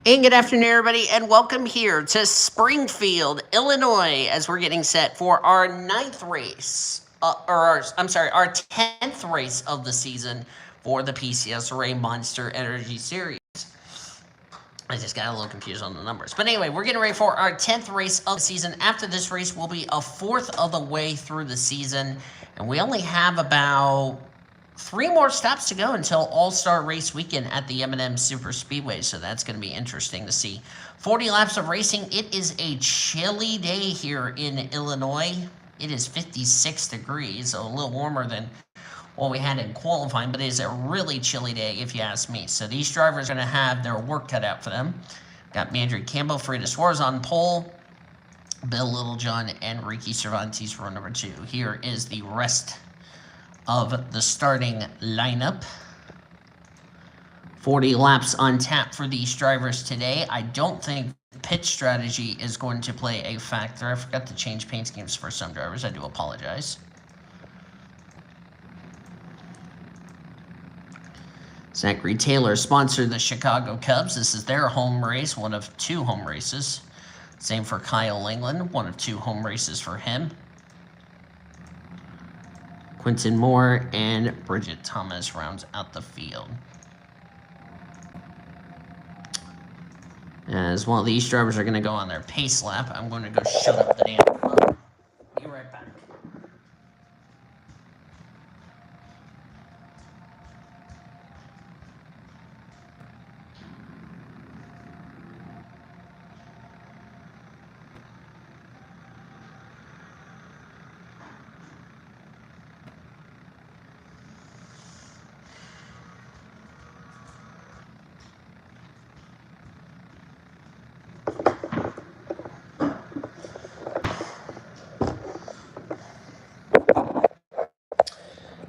And good afternoon, everybody, and welcome here to Springfield, Illinois, as we're getting set for our ninth race, our 10th race of the season for the PCSRA Monster Energy Series. I just got a little confused on the numbers. But anyway, we're getting ready for our 10th race of the season. After this race, we'll be a fourth of the way through the season, and we only have about 3 more stops to go until All-Star Race Weekend at the M&M Super Speedway, so that's going to be interesting to see. 40 laps of racing. It is a chilly day here in Illinois. It is 56 degrees, so a little warmer than what we had in qualifying, but it is a really chilly day if you ask me. So these drivers are going to have their work cut out for them. Got Mandry Campbell, Frida Suarez on pole, Bill Littlejohn, and Ricky Cervantes for number 2. Here is the rest of the starting lineup. 40 laps on tap for these drivers today. I don't think pit strategy is going to play a factor. I forgot to change paint schemes for some drivers. I do apologize. Zachary Taylor sponsored the Chicago Cubs. This is their home race, one of 2 home races. Same for Kyle England, one of 2 home races for him. Quentin Moore and Bridget Thomas rounds out the field. As while these drivers are going to go on their pace lap, I'm going to go shut up the damn clock. Be right back.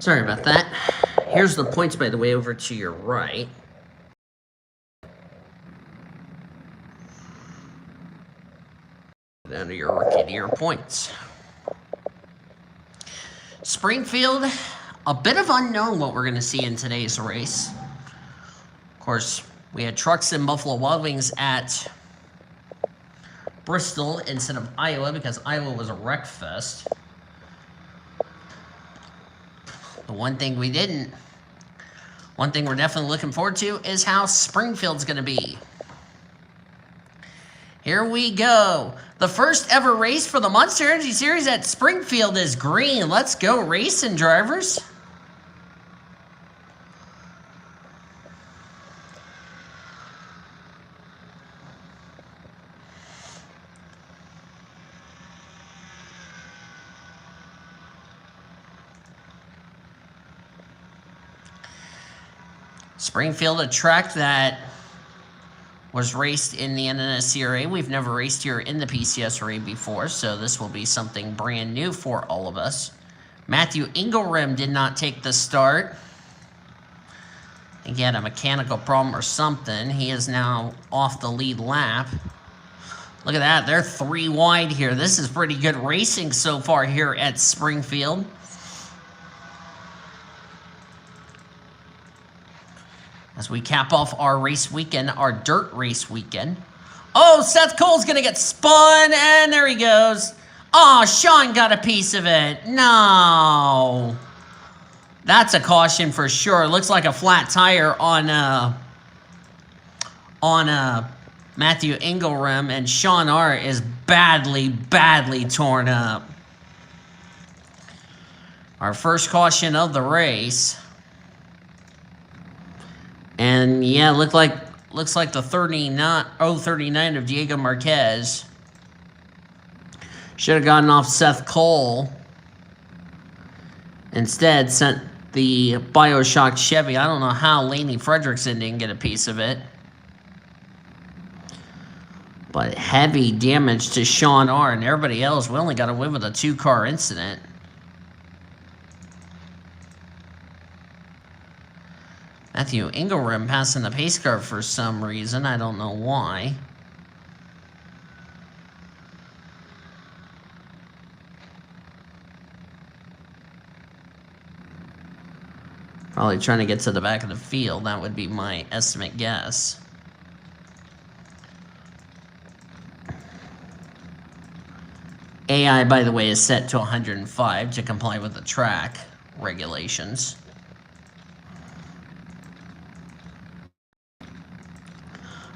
Sorry about that. Here's the points, by the way, over to your right. Down to your rookie of the year points. Springfield, a bit of unknown what we're going to see in today's race. Of course, we had trucks and Buffalo Wild Wings at Bristol instead of Iowa because Iowa was a wreck fest. The one thing we're definitely looking forward to is how Springfield's going to be. Here we go. The first ever race for the Monster Energy Series at Springfield is green. Let's go racing, drivers. Springfield, a track that was raced in the NSCRA. We've never raced here in the PCSRA before, so this will be something brand new for all of us. Matthew Ingelrim did not take the start. I think he had a mechanical problem or something. He is now off the lead lap. Look at that. They're 3 wide here. This is pretty good racing so far here at Springfield. As we cap off our race weekend, our dirt race weekend. Oh, Seth Cole's going to get spun, and there he goes. Oh, Sean got a piece of it. No. That's a caution for sure. Looks like a flat tire on Matthew Ingelrim, and Sean R. is badly torn up. Our first caution of the race. And yeah, looks like the 39 of Diego Marquez should have gotten off Seth Cole. Instead, sent the Bioshock Chevy. I don't know how Laney Fredrickson didn't get a piece of it. But heavy damage to Sean R. and everybody else. We only got away with a 2-car incident. Matthew Ingelrim passing the pace car for some reason. I don't know why. Probably trying to get to the back of the field. That would be my estimate guess. AI, by the way, is set to 105 to comply with the track regulations.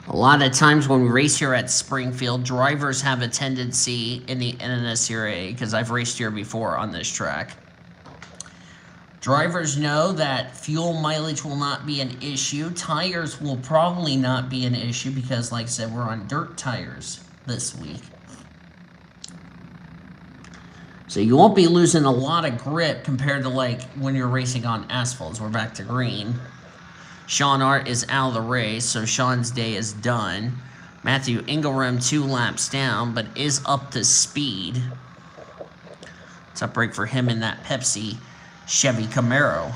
A lot of times when we race here at Springfield, drivers have a tendency in the PCSRA, because I've raced here before on this track. Drivers know that fuel mileage will not be an issue. Tires will probably not be an issue because, like I said, we're on dirt tires this week. So you won't be losing a lot of grip compared to like when you're racing on asphalt. We're back to green. Sean Art is out of the race, so Sean's day is done. Matthew Ingram 2 laps down, but is up to speed. It's a break for him in that Pepsi Chevy Camaro.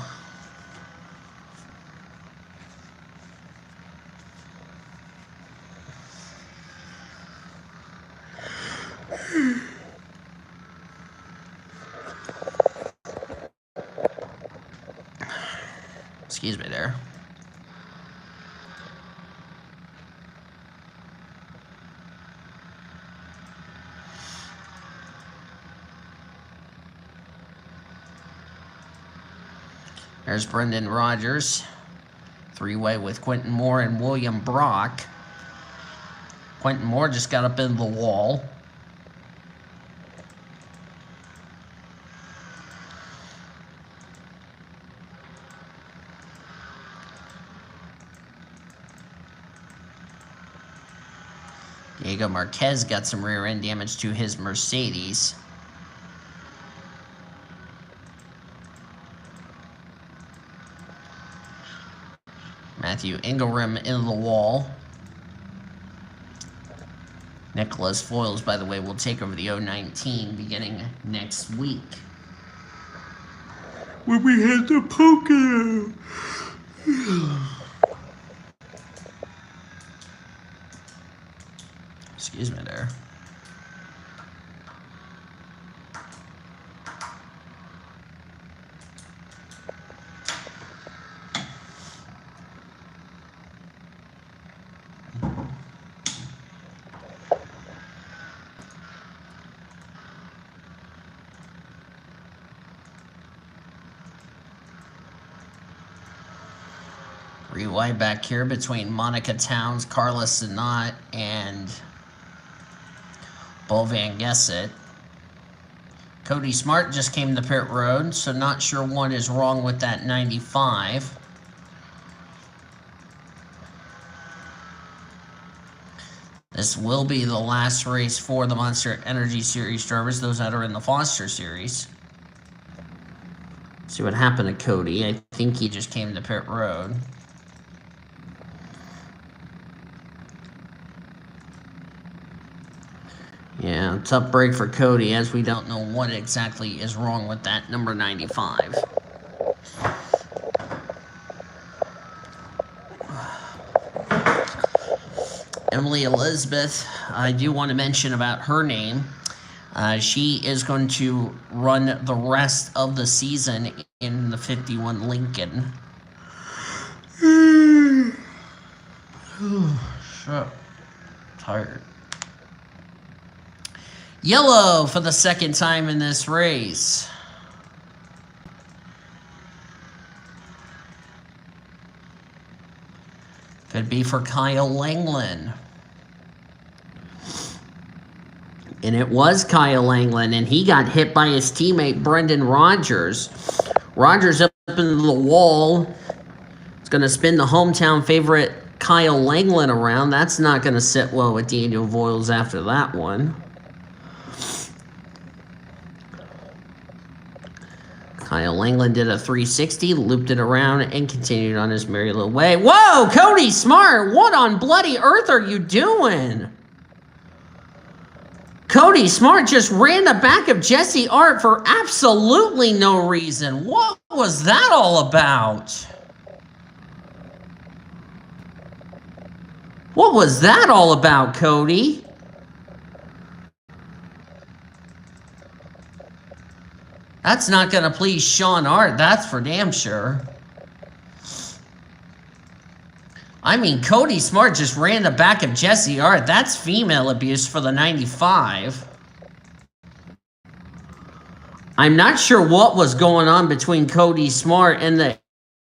Excuse me there. There's Brendan Rogers. Three-way with Quentin Moore and William Brock. Quentin Moore just got up in the wall. Diego Marquez got some rear end damage to his Mercedes. Matthew Ingram in the wall. Nicholas Foyles, by the way, will take over the 019 beginning next week. When we head to Pocono. Excuse me there. Wide back here between Monica Towns, Carla Sinat, and Bo Van Gesset. Cody Smart just came to pit road, so not sure what is wrong with that 95. This will be the last race for the Monster Energy Series drivers, those that are in the Foster Series. See what happened to Cody. I think he just came to pit road. Yeah, tough break for Cody, as we don't know what exactly is wrong with that number 95. Emily Elizabeth, I do want to mention about her name. She is going to run the rest of the season in the 51 Lincoln. Shit. Tired. Yellow for the second time in this race. Could be for Kyle Langland. And it was Kyle Langland, and he got hit by his teammate Brendan Rogers. Rogers up into the wall. It's going to spin the hometown favorite Kyle Langland around. That's not going to sit well with Daniel Voiles after that one. Kyle Langland did a 360, looped it around, and continued on his merry little way. Whoa, Cody Smart, what on bloody earth are you doing? Cody Smart just ran the back of Jesse Art for absolutely no reason. What was that all about? What was that all about, Cody? That's not going to please Sean Art, that's for damn sure. I mean, Cody Smart just ran the back of Jesse Art. That's female abuse for the 95. I'm not sure what was going on between Cody Smart and the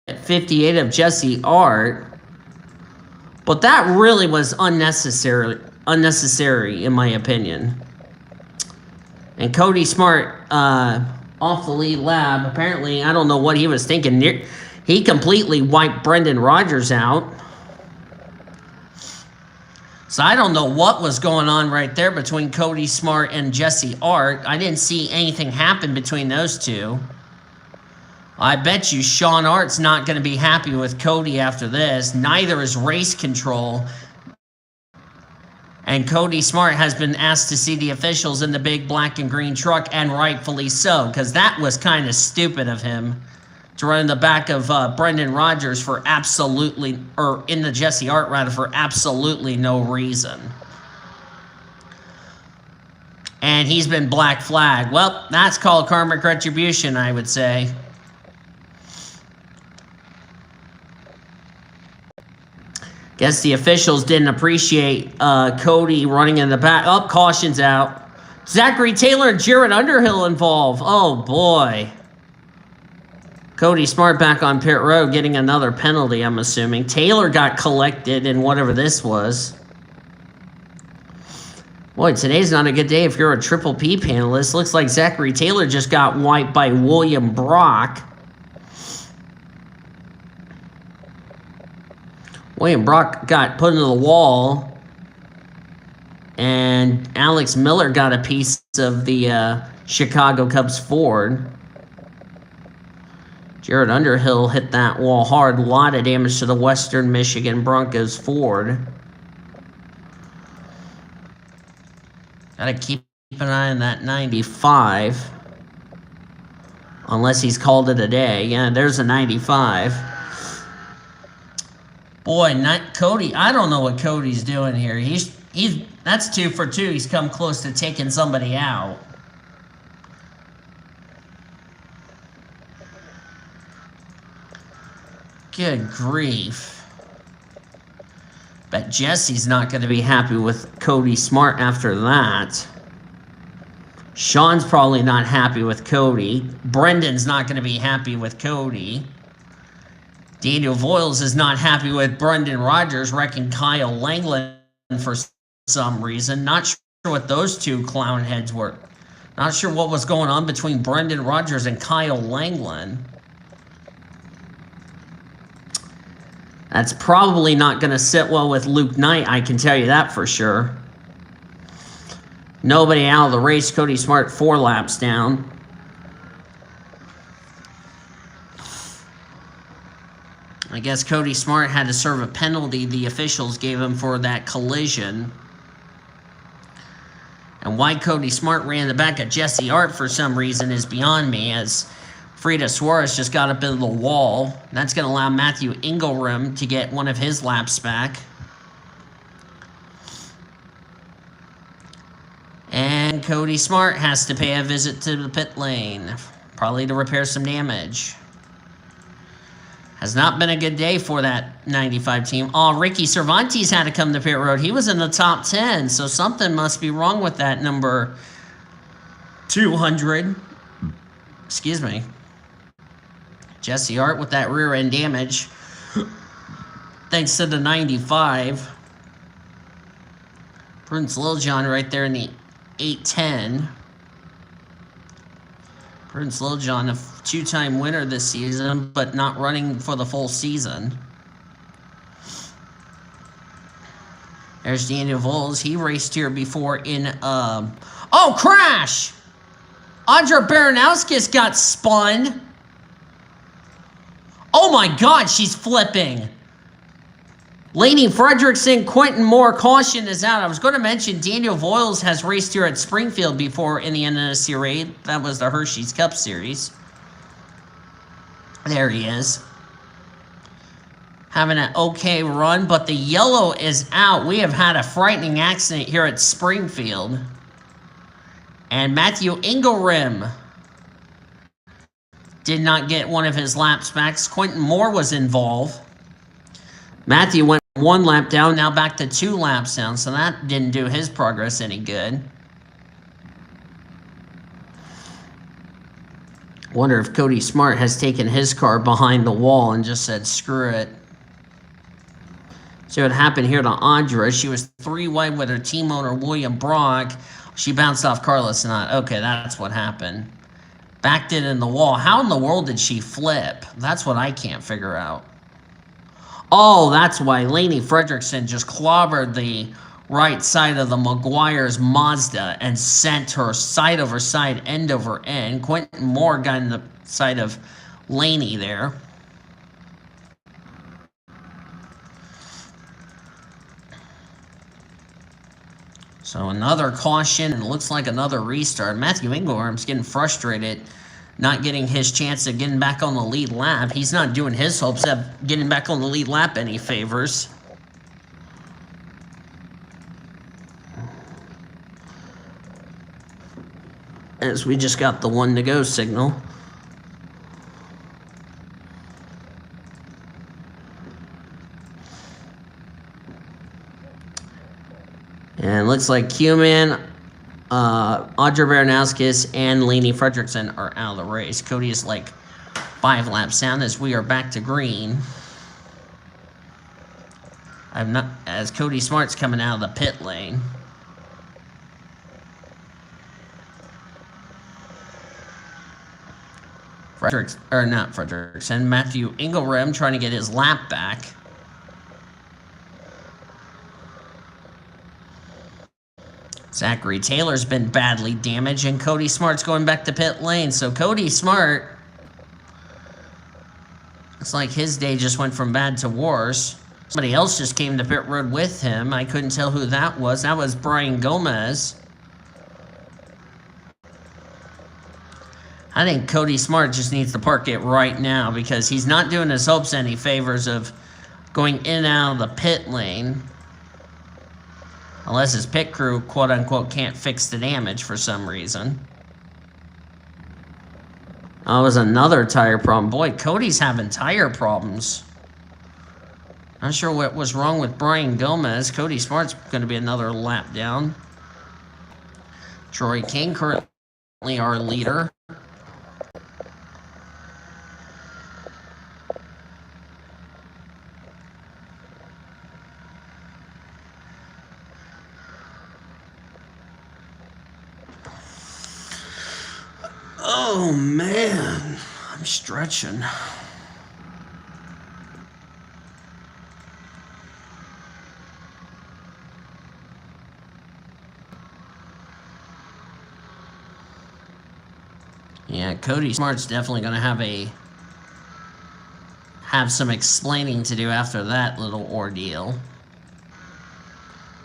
58 of Jesse Art, but that really was unnecessary in my opinion. And Cody Smart off the lead lap. Apparently, I don't know what he was thinking. He completely wiped Brendan Rodgers out. So I don't know what was going on right there between Cody Smart and Jesse Art. I didn't see anything happen between those two. I bet you Sean Art's not going to be happy with Cody after this. Neither is Race Control. And Cody Smart has been asked to see the officials in the big black and green truck, and rightfully so, because that was kind of stupid of him to run in the back of Brendan Rodgers for absolutely, or in the Jesse Art rather, for absolutely no reason. And he's been black flagged. Well, that's called karmic retribution, I would say. Guess the officials didn't appreciate Cody running in the back. Oh, caution's out. Zachary Taylor and Jared Underhill involved. Oh, boy. Cody Smart back on pit road getting another penalty, I'm assuming. Taylor got collected in whatever this was. Boy, today's not a good day if you're a Triple P panelist. Looks like Zachary Taylor just got wiped by William Brock. William Brock got put into the wall. And Alex Miller got a piece of the Chicago Cubs Ford. Jared Underhill hit that wall hard. A lot of damage to the Western Michigan Broncos Ford. Gotta keep an eye on that 95. Unless he's called it a day. Yeah, there's a 95. Boy, Cody, I don't know what Cody's doing here. That's 2 for 2. He's come close to taking somebody out. Good grief. Bet Jesse's not going to be happy with Cody Smart after that. Sean's probably not happy with Cody. Brendan's not going to be happy with Cody. Daniel Voiles is not happy with Brendan Rodgers wrecking Kyle Langland for some reason. Not sure what those two clown heads were. Not sure what was going on between Brendan Rodgers and Kyle Langland. That's probably not going to sit well with Luke Knight, I can tell you that for sure. Nobody out of the race. Cody Smart 4 laps down. I guess Cody Smart had to serve a penalty the officials gave him for that collision. And why Cody Smart ran the back of Jesse Art for some reason is beyond me, as Frida Suarez just got up into the wall. That's going to allow Matthew Ingram to get one of his laps back. And Cody Smart has to pay a visit to the pit lane, probably to repair some damage. Has not been a good day for that 95 team. Oh, Ricky Cervantes had to come to pit road. He was in the top 10, so something must be wrong with that number 200. Excuse me. Jesse Art with that rear end damage. Thanks to the 95. Prince Littlejohn right there in the 810. Prince Littlejohn, a two-time winner this season, but not running for the full season. There's Daniel Voiles. He raced here before in, oh, crash! Audra Baranowskis got spun. Oh my God, she's flipping. Laney Fredrickson, Quentin Moore, caution is out. I was going to mention Daniel Voiles has raced here at Springfield before in the NSCRA. That was the Hershey's Cup Series. There he is. Having an okay run, but the yellow is out. We have had a frightening accident here at Springfield. And Matthew Ingram did not get one of his laps back. Quentin Moore was involved. Matthew went 1 lap down, now back to 2 laps down, so that didn't do his progress any good. Wonder if Cody Smart has taken his car behind the wall and just said, screw it. See what happened here to Audra. She was 3 wide with her team owner, William Brock. She bounced off Carlos Knott. Okay, that's what happened. Backed it in the wall. How in the world did she flip? That's what I can't figure out. Oh, that's why Lainey Fredrickson just clobbered the right side of the McGuire's Mazda and sent her side over side, end over end. Quentin Moore got in the side of Lainey there. So another caution, and it looks like another restart. Matthew Ingram's getting frustrated, not getting his chance of getting back on the lead lap. He's not doing his hopes of getting back on the lead lap any favors. As we just got the 1 to go signal. And it looks like Q-Man, Audra Baranowskis, and Lainey Fredrickson are out of the race. Cody is like 5 laps down as we are back to green. As Cody Smart's coming out of the pit lane. Fredrickson, Matthew Ingram trying to get his lap back. Zachary Taylor's been badly damaged, and Cody Smart's going back to pit lane. So Cody Smart, it's like his day just went from bad to worse. Somebody else just came to pit road with him. I couldn't tell who that was. That was Brian Gomez. I think Cody Smart just needs to park it right now because he's not doing his hopes any favors of going in and out of the pit lane. Unless his pit crew, quote-unquote, can't fix the damage for some reason. Oh, it was another tire problem. Boy, Cody's having tire problems. Not sure what was wrong with Brian Gomez. Cody Smart's going to be another lap down. Troy King currently our leader. Oh, man. I'm stretching. Yeah, Cody Smart's definitely going to have some explaining to do after that little ordeal.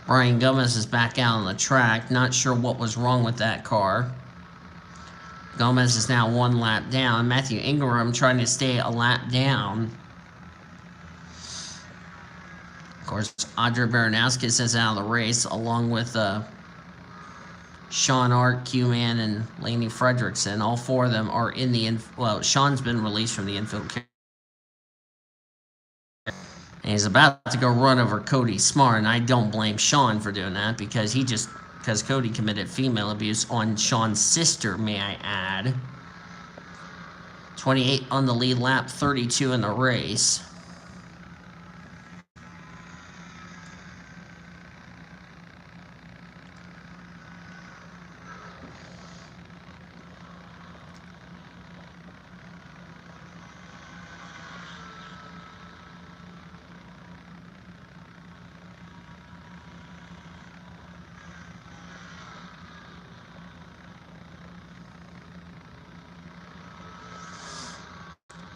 Brian Gomez is back out on the track. Not sure what was wrong with that car. Gomez is now 1 lap down. Matthew Ingram trying to stay a lap down. Of course, Audra Baranowskis is out of the race, along with Sean Art, Q-Man, and Lainey Fredrickson. All 4 of them are in the well, Sean's been released from the infield. And he's about to go run over Cody Smart, and I don't blame Sean for doing that because Cody committed female abuse on Sean's sister, may I add. 28 on the lead lap, 32 in the race.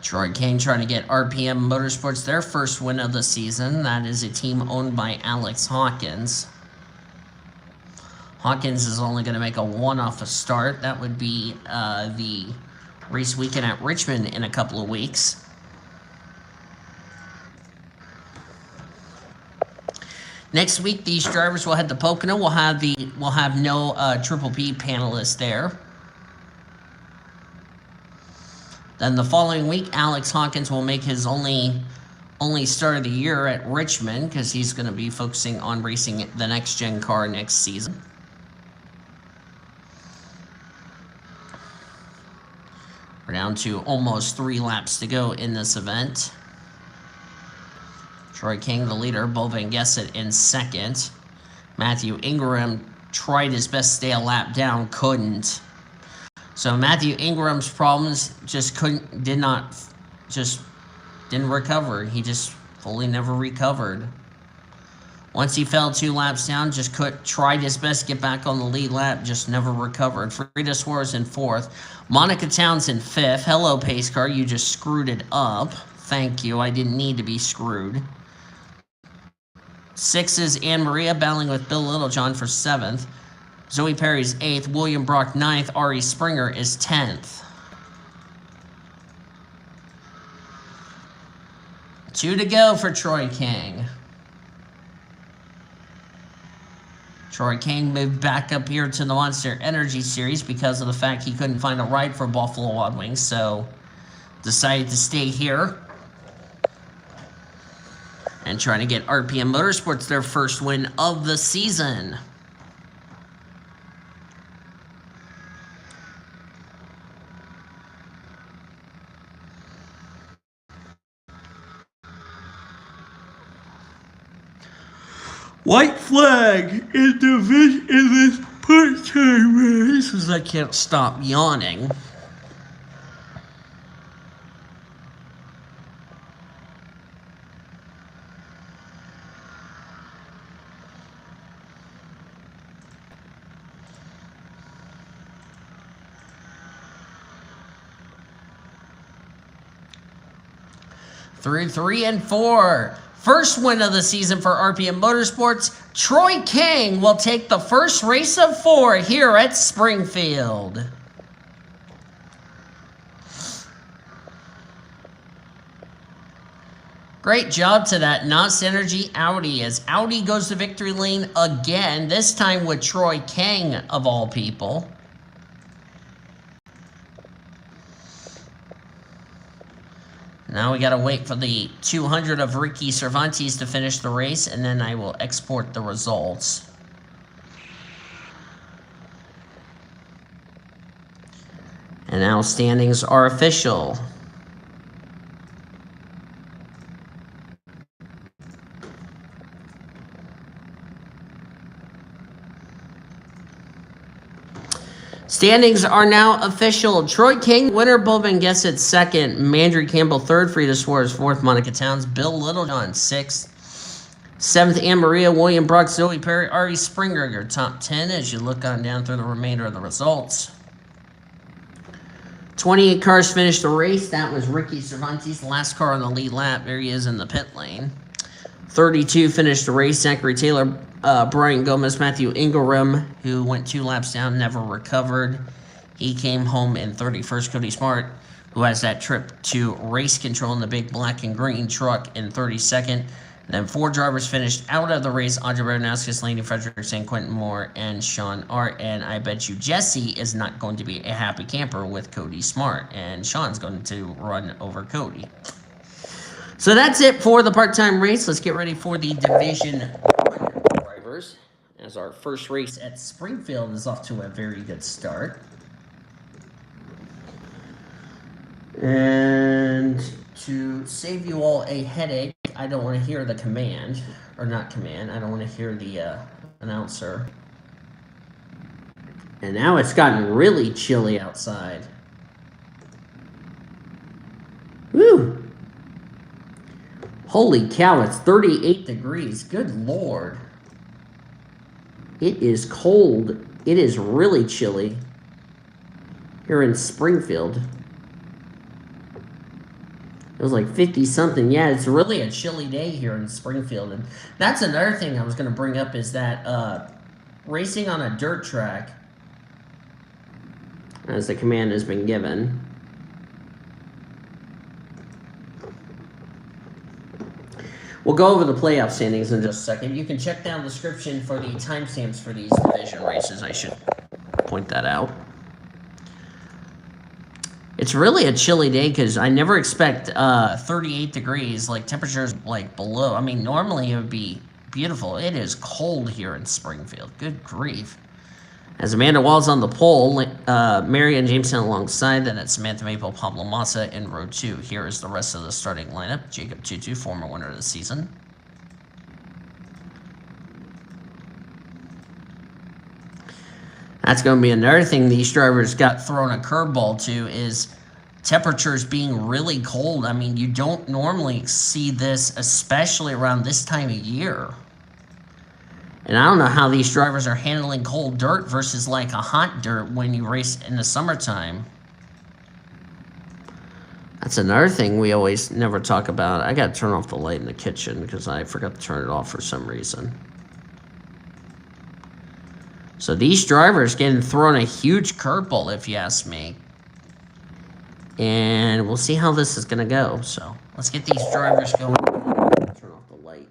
Troy Kane trying to get RPM Motorsports their first win of the season. That is a team owned by Alex Hawkins. Hawkins is only going to make a one-off a start. That would be the race weekend at Richmond in a couple of weeks. Next week, these drivers will head to Pocono. We'll have no Triple P panelists there. Then the following week, Alex Hawkins will make his only start of the year at Richmond because he's going to be focusing on racing the next-gen car next season. We're down to almost 3 laps to go in this event. Troy King, the leader. Bo Van Gesset in second. Matthew Ingram tried his best to stay a lap down, couldn't. So Matthew Ingram's problems didn't recover. He just fully never recovered. Once he fell 2 laps down, tried his best to get back on the lead lap, just never recovered. Frida Suarez in 4th. Monica Towns in 5th. Hello, pace car, you just screwed it up. Thank you, I didn't need to be screwed. 6th is Anne Maria battling with Bill Littlejohn for 7th. Zoe Perry's 8th. William Brock 9th. Ari Springer is 10th. 2 to go for Troy King. Troy King moved back up here to the Monster Energy Series because of the fact he couldn't find a ride for Buffalo Wild Wings, so decided to stay here and trying to get RPM Motorsports their first win of the season. White flag in this part-time race as I can't stop yawning. Through 3 and 4. First win of the season for RPM Motorsports. Troy King will take the first race of 4 here at Springfield. Great job to that NOS Energy Audi as Audi goes to victory lane again, this time with Troy King of all people. Now we gotta wait for the 200 of Ricky Cervantes to finish the race, and then I will export the results. And now standings are official. Standings are now official. Troy King, winner. Bo Van Gesset, 2nd. Mandry Campbell, 3rd. Frida Suarez, 4th. Monica Towns. Bill Littlejohn, 6th. 7th, Anne Maria. William Brock, Zoe Perry, Ari Springer, your top 10 as you look on down through the remainder of the results. 28 cars finished the race. That was Ricky Cervantes, the last car on the lead lap. There he is in the pit lane. 32 finished the race. Zachary Taylor, Brian Gomez, Matthew Ingram, who went 2 laps down, never recovered. He came home in 31st. Cody Smart, who has that trip to race control in the big black and green truck, in 32nd. Then 4 drivers finished out of the race: Audrey Baranowskis, Laney Frederickson, Quentin Moore, and Sean Art. And I bet you Jesse is not going to be a happy camper with Cody Smart, and Sean's going to run over Cody. So that's it for the part-time race. Let's get ready for the Division 1 drivers, as our first race at Springfield is off to a very good start. And to save you all a headache, I don't want to hear the command, or not command, I don't want to hear the announcer. And now it's gotten really chilly outside. Woo! Holy cow, it's 38 degrees. Good Lord. It is cold. It is really chilly here in Springfield. It was like 50-something. Yeah, it's really a chilly day here in Springfield. And that's another thing I was going to bring up is that racing on a dirt track, as the command has been given, we'll go over the playoff standings in just a second. You can check down the description for the timestamps for these division races. I should point that out. It's really a chilly day because I never expect 38 degrees, like temperatures like below. I mean, normally it would be beautiful. It is cold here in Springfield. Good grief. As Amanda Wall's on the pole, Marianne Jameson alongside, then it's Samantha Maple, Pablo Massa in row 2. Here is the rest of the starting lineup. Jacob Tutu, former winner of the season. That's going to be another thing these drivers got thrown a curveball to is temperatures being really cold. I mean, you don't normally see this, especially around this time of year. And I don't know how these drivers are handling cold dirt versus like a hot dirt when you race in the summertime. That's another thing we always never talk about. I got to turn off the light in the kitchen because I forgot to turn it off for some reason. So these drivers getting thrown a huge curveball, if you ask me. And we'll see how this is going to go. So let's get these drivers going. Turn off the light.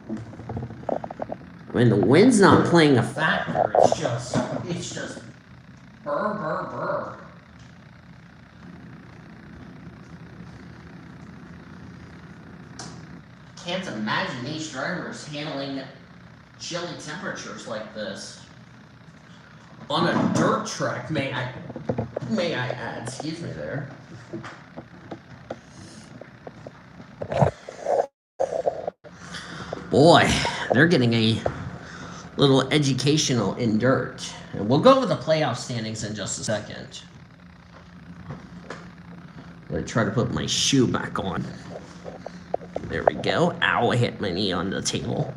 I mean, the wind's not playing a factor. It's just burr, burr, burr. Can't imagine these drivers handling chilly temperatures like this on a dirt track. May I add? Excuse me there. Boy, they're getting a little educational in dirt. And we'll go over the playoff standings in just a second. I'm going to try to put my shoe back on. There we go. Ow, I hit my knee on the table.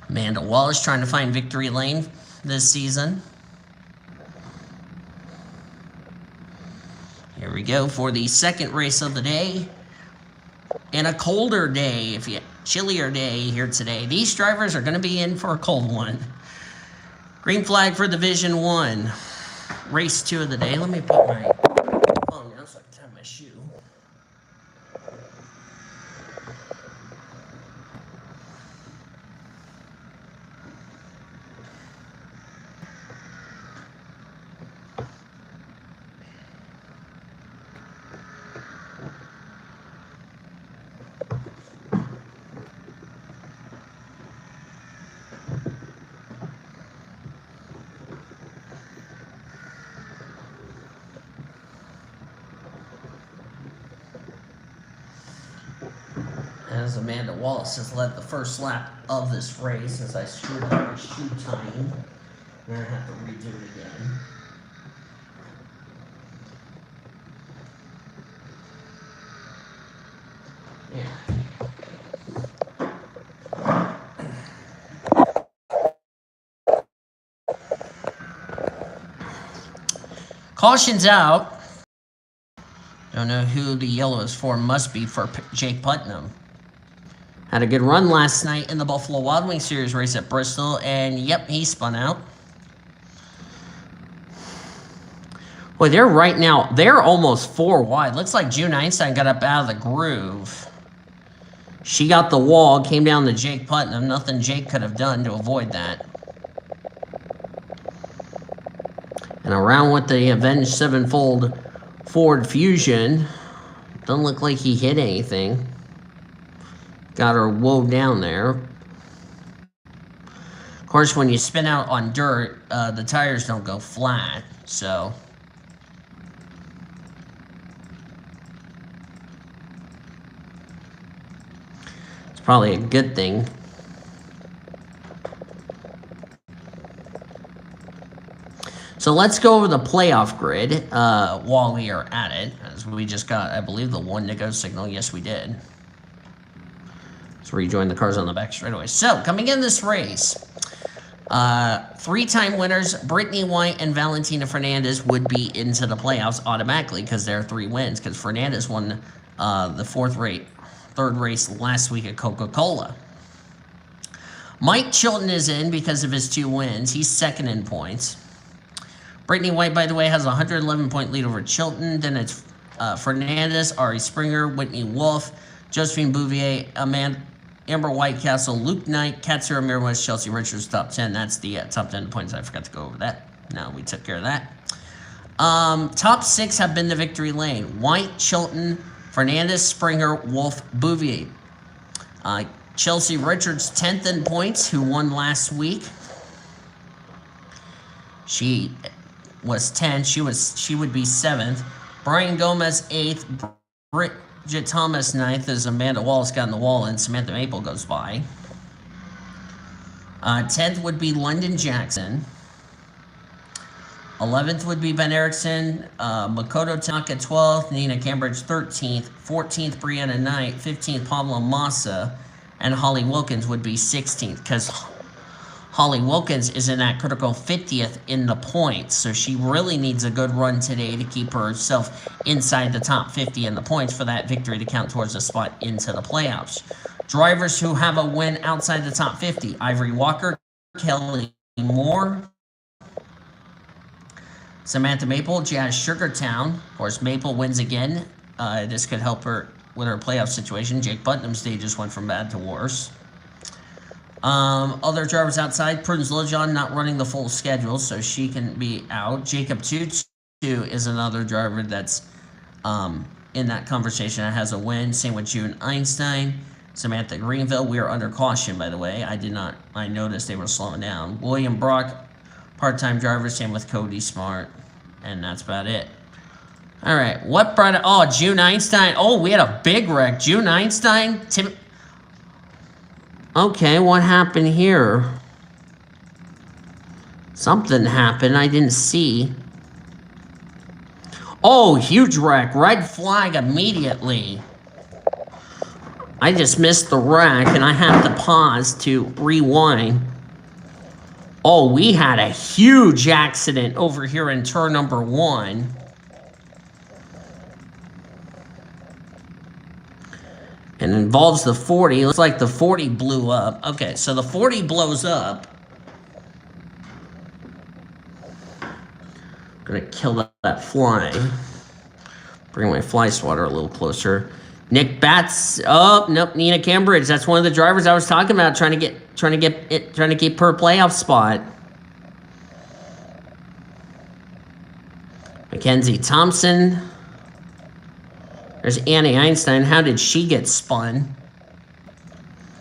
Amanda Wallace trying to find victory lane this season. Here we go for the second race of the day. And a colder day, chillier day here today. These drivers are going to be in for a cold one. Green flag for Division 1. Race 2 of the day. Let me put my phone down so I can tie my shoe. As Amanda Wallace has led the first lap of this race, as I screwed up my shoe tying, I'm going to have to redo it again. Caution's out. Don't know who the yellow is for. Must be for Jake Putnam. Had a good run last night in the Buffalo Wild Wings Series race at Bristol, and yep, he spun out. Boy, they're right now, they're almost 4 wide. Looks like June Einstein got up out of the groove. She got the wall, came down to Jake Putnam. Nothing Jake could have done to avoid that. And around with the Avenged Sevenfold Ford Fusion, doesn't look like he hit anything. Got her woe down there. Of course, when you spin out on dirt, the tires don't go flat, so. It's probably a good thing. So let's go over the playoff grid while we are at it, as we just got, I believe, the 1 to go signal. Yes, we did. Let's rejoin the cars on the back straightaway. So, coming in this race, 3-time winners Brittany White and Valentina Fernandez would be into the playoffs automatically because they're 3 wins, because Fernandez won the third race last week at Coca-Cola. Mike Chilton is in because of his 2 wins. He's second in points. Brittany White, by the way, has a 111-point lead over Chilton. Then it's Fernandez, Ari Springer, Whitney Wolf, Josephine Bouvier, Amber Whitecastle, Luke Knight, Katsura Mirwest, Chelsea Richards, top 10. That's the top 10 points. I forgot to go over that. No, we took care of that. Top 6 have been the victory lane. White, Chilton, Fernandez, Springer, Wolf, Bouvier. Chelsea Richards, 10th in points, who won last week. She was 10. She would be 7th. Brian Gomez, 8th. Bridget Thomas, 9th, as Amanda Wallace got in the wall and Samantha Maple goes by. 10th would be London Jackson. 11th would be Ben Erickson. Makoto Tanaka, 12th. Nina Cambridge, 13th. 14th, Brianna Knight. 15th, Pamela Massa. And Holly Wilkins would be 16th, because Holly Wilkins is in that critical 50th in the points, so she really needs a good run today to keep herself inside the top 50 in the points for that victory to count towards a spot into the playoffs. Drivers who have a win outside the top 50, Ivory Walker, Kelly Moore, Samantha Maple, Jazz Sugartown. Of course, Maple wins again. This could help her with her playoff situation. Jake Putnam's day just went from bad to worse. Other drivers outside, Prudence Littlejohn not running the full schedule, so she can be out. Jacob Tutu is another driver that's in that conversation that has a win. Same with June Einstein. Samantha Greenville, we are under caution, by the way. I noticed they were slowing down. William Brock, part-time driver, same with Cody Smart, and that's about it. All right, what brought it? Oh, June Einstein. Oh, we had a big wreck. June Einstein. Okay, what happened here? Something happened I didn't see. Oh, huge wreck. Red flag immediately. I just missed the wreck, and I have to pause to rewind. Oh, we had a huge accident over here in turn number 1. And involves the 40. Looks like the 40 blew up. Okay, so the 40 blows up. Gonna kill that fly. Bring my fly swatter a little closer. Nick Batts. Oh nope, Nina Cambridge. That's one of the drivers I was talking about, trying to keep her playoff spot. Mackenzie Thompson. There's Annie Einstein. How did she get spun?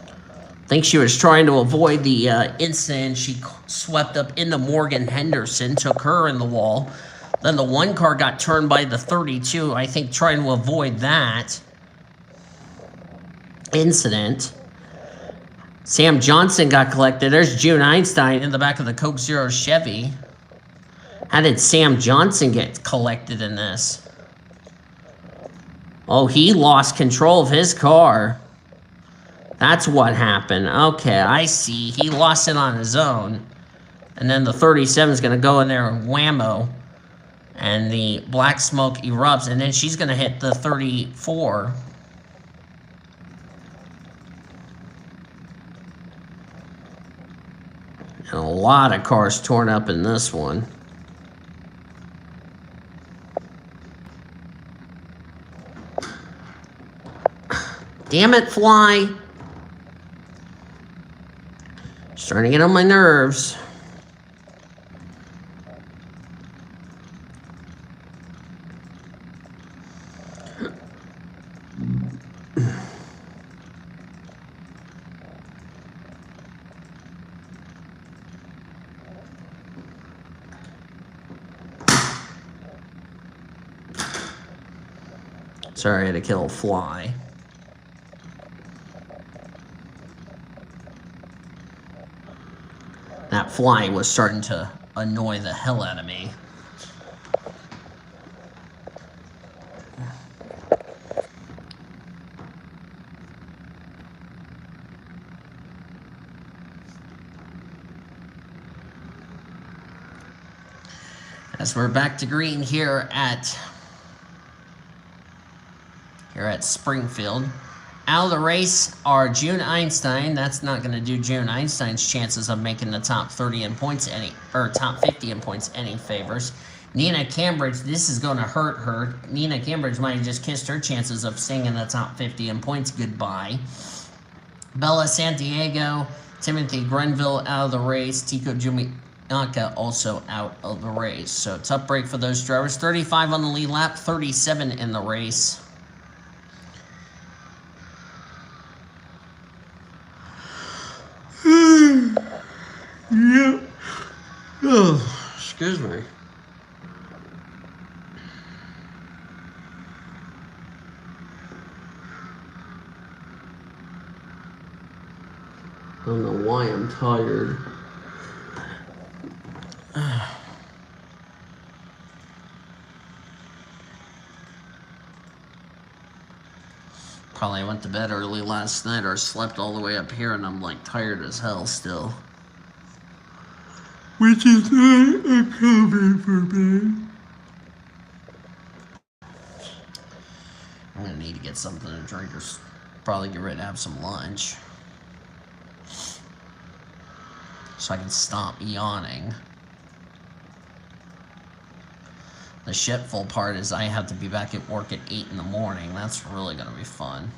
I think she was trying to avoid the incident. She swept up into Morgan Henderson, took her in the wall. Then the one car got turned by the 32, I think trying to avoid that incident. Sam Johnson got collected. There's June Einstein in the back of the Coke Zero Chevy. How did Sam Johnson get collected in this? Oh, he lost control of his car. That's what happened. Okay, I see. He lost it on his own. And then the 37 is going to go in there and whammo. And the black smoke erupts. And then she's going to hit the 34. And a lot of cars torn up in this one. Damn it, fly. Starting to get on my nerves. Sorry, I had to kill a fly. That fly was starting to annoy the hell out of me. As we're back to green here at Springfield. Out of the race are June Einstein. That's not going to do June Einstein's chances of making the top 30 in points top 50 in points any favors. Nina Cambridge, this is going to hurt her. Nina Cambridge might have just kissed her chances of staying in the top 50 in points goodbye. Bella Santiago, Timothy Grenville out of the race. Tico Jumiaka also out of the race. So tough break for those drivers. 35 on the lead lap, 37 in the race. Yeah. Oh, excuse me. I don't know why I'm tired. Probably went to bed early last night or slept all the way up here and I'm like tired as hell still. Which is not uncommon for me. I'm gonna need to get something to drink or probably get ready to have some lunch. So I can stop yawning. The shitful part is I have to be back at work at 8 in the morning. That's really going to be fun.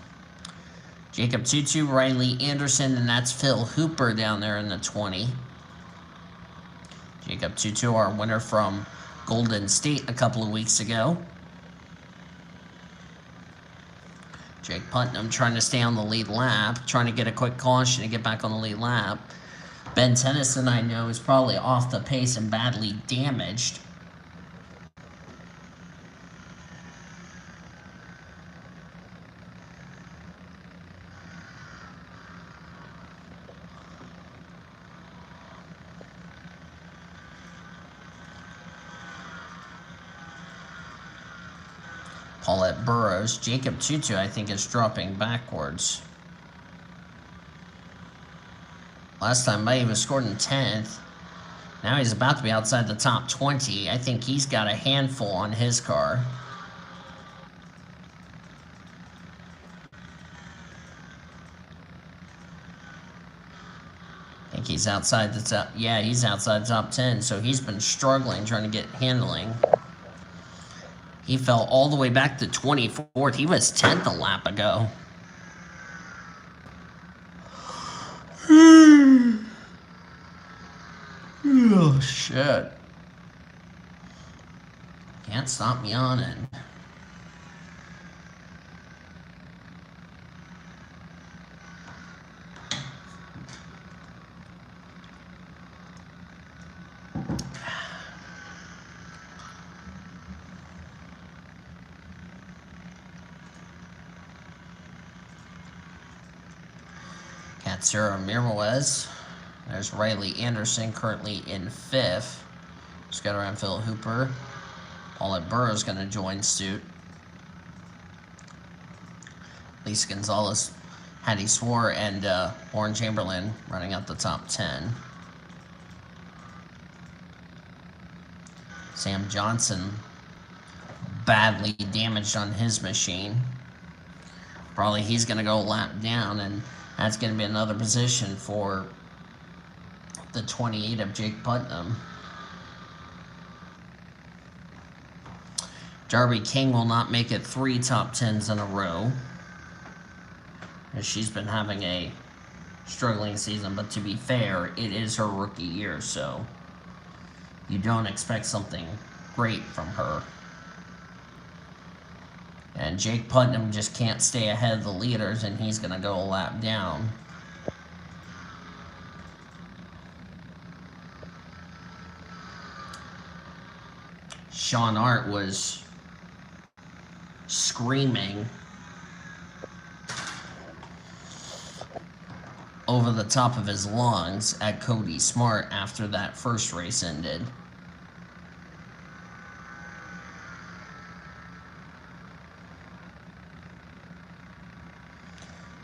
Jacob Tutu, Riley Anderson, and that's Phil Hooper down there in the 20. Jacob Tutu, our winner from Golden State a couple of weeks ago. Jake Putnam trying to stay on the lead lap, trying to get a quick caution to get back on the lead lap. Ben Tennyson, I know, is probably off the pace and badly damaged. Paulette Burrows. Jacob Tutu, I think, is dropping backwards. Last time he was scored in 10th. Now he's about to be outside the top 20. I think he's got a handful on his car. I think he's outside the top. Yeah, he's outside the top 10. So he's been struggling trying to get handling. He fell all the way back to 24th. He was 10th a lap ago. Oh, shit. Can't stop yawning. Katsura Mirwez. There's Riley Anderson, currently in 5th. Just got around Phil Hooper. Paulette Burrows going to join suit. Lisa Gonzalez, Hattie Swore, and Warren Chamberlain running out the top 10. Sam Johnson, badly damaged on his machine. Probably he's going to go a lap down, and that's going to be another position for the 28 of Jake Putnam. Darby King will not make it 3 top 10s in a row, as she's been having a struggling season. But to be fair, it is her rookie year, so you don't expect something great from her. And Jake Putnam just can't stay ahead of the leaders, and he's going to go a lap down. Sean Hart was screaming over the top of his lungs at Cody Smart after that first race ended.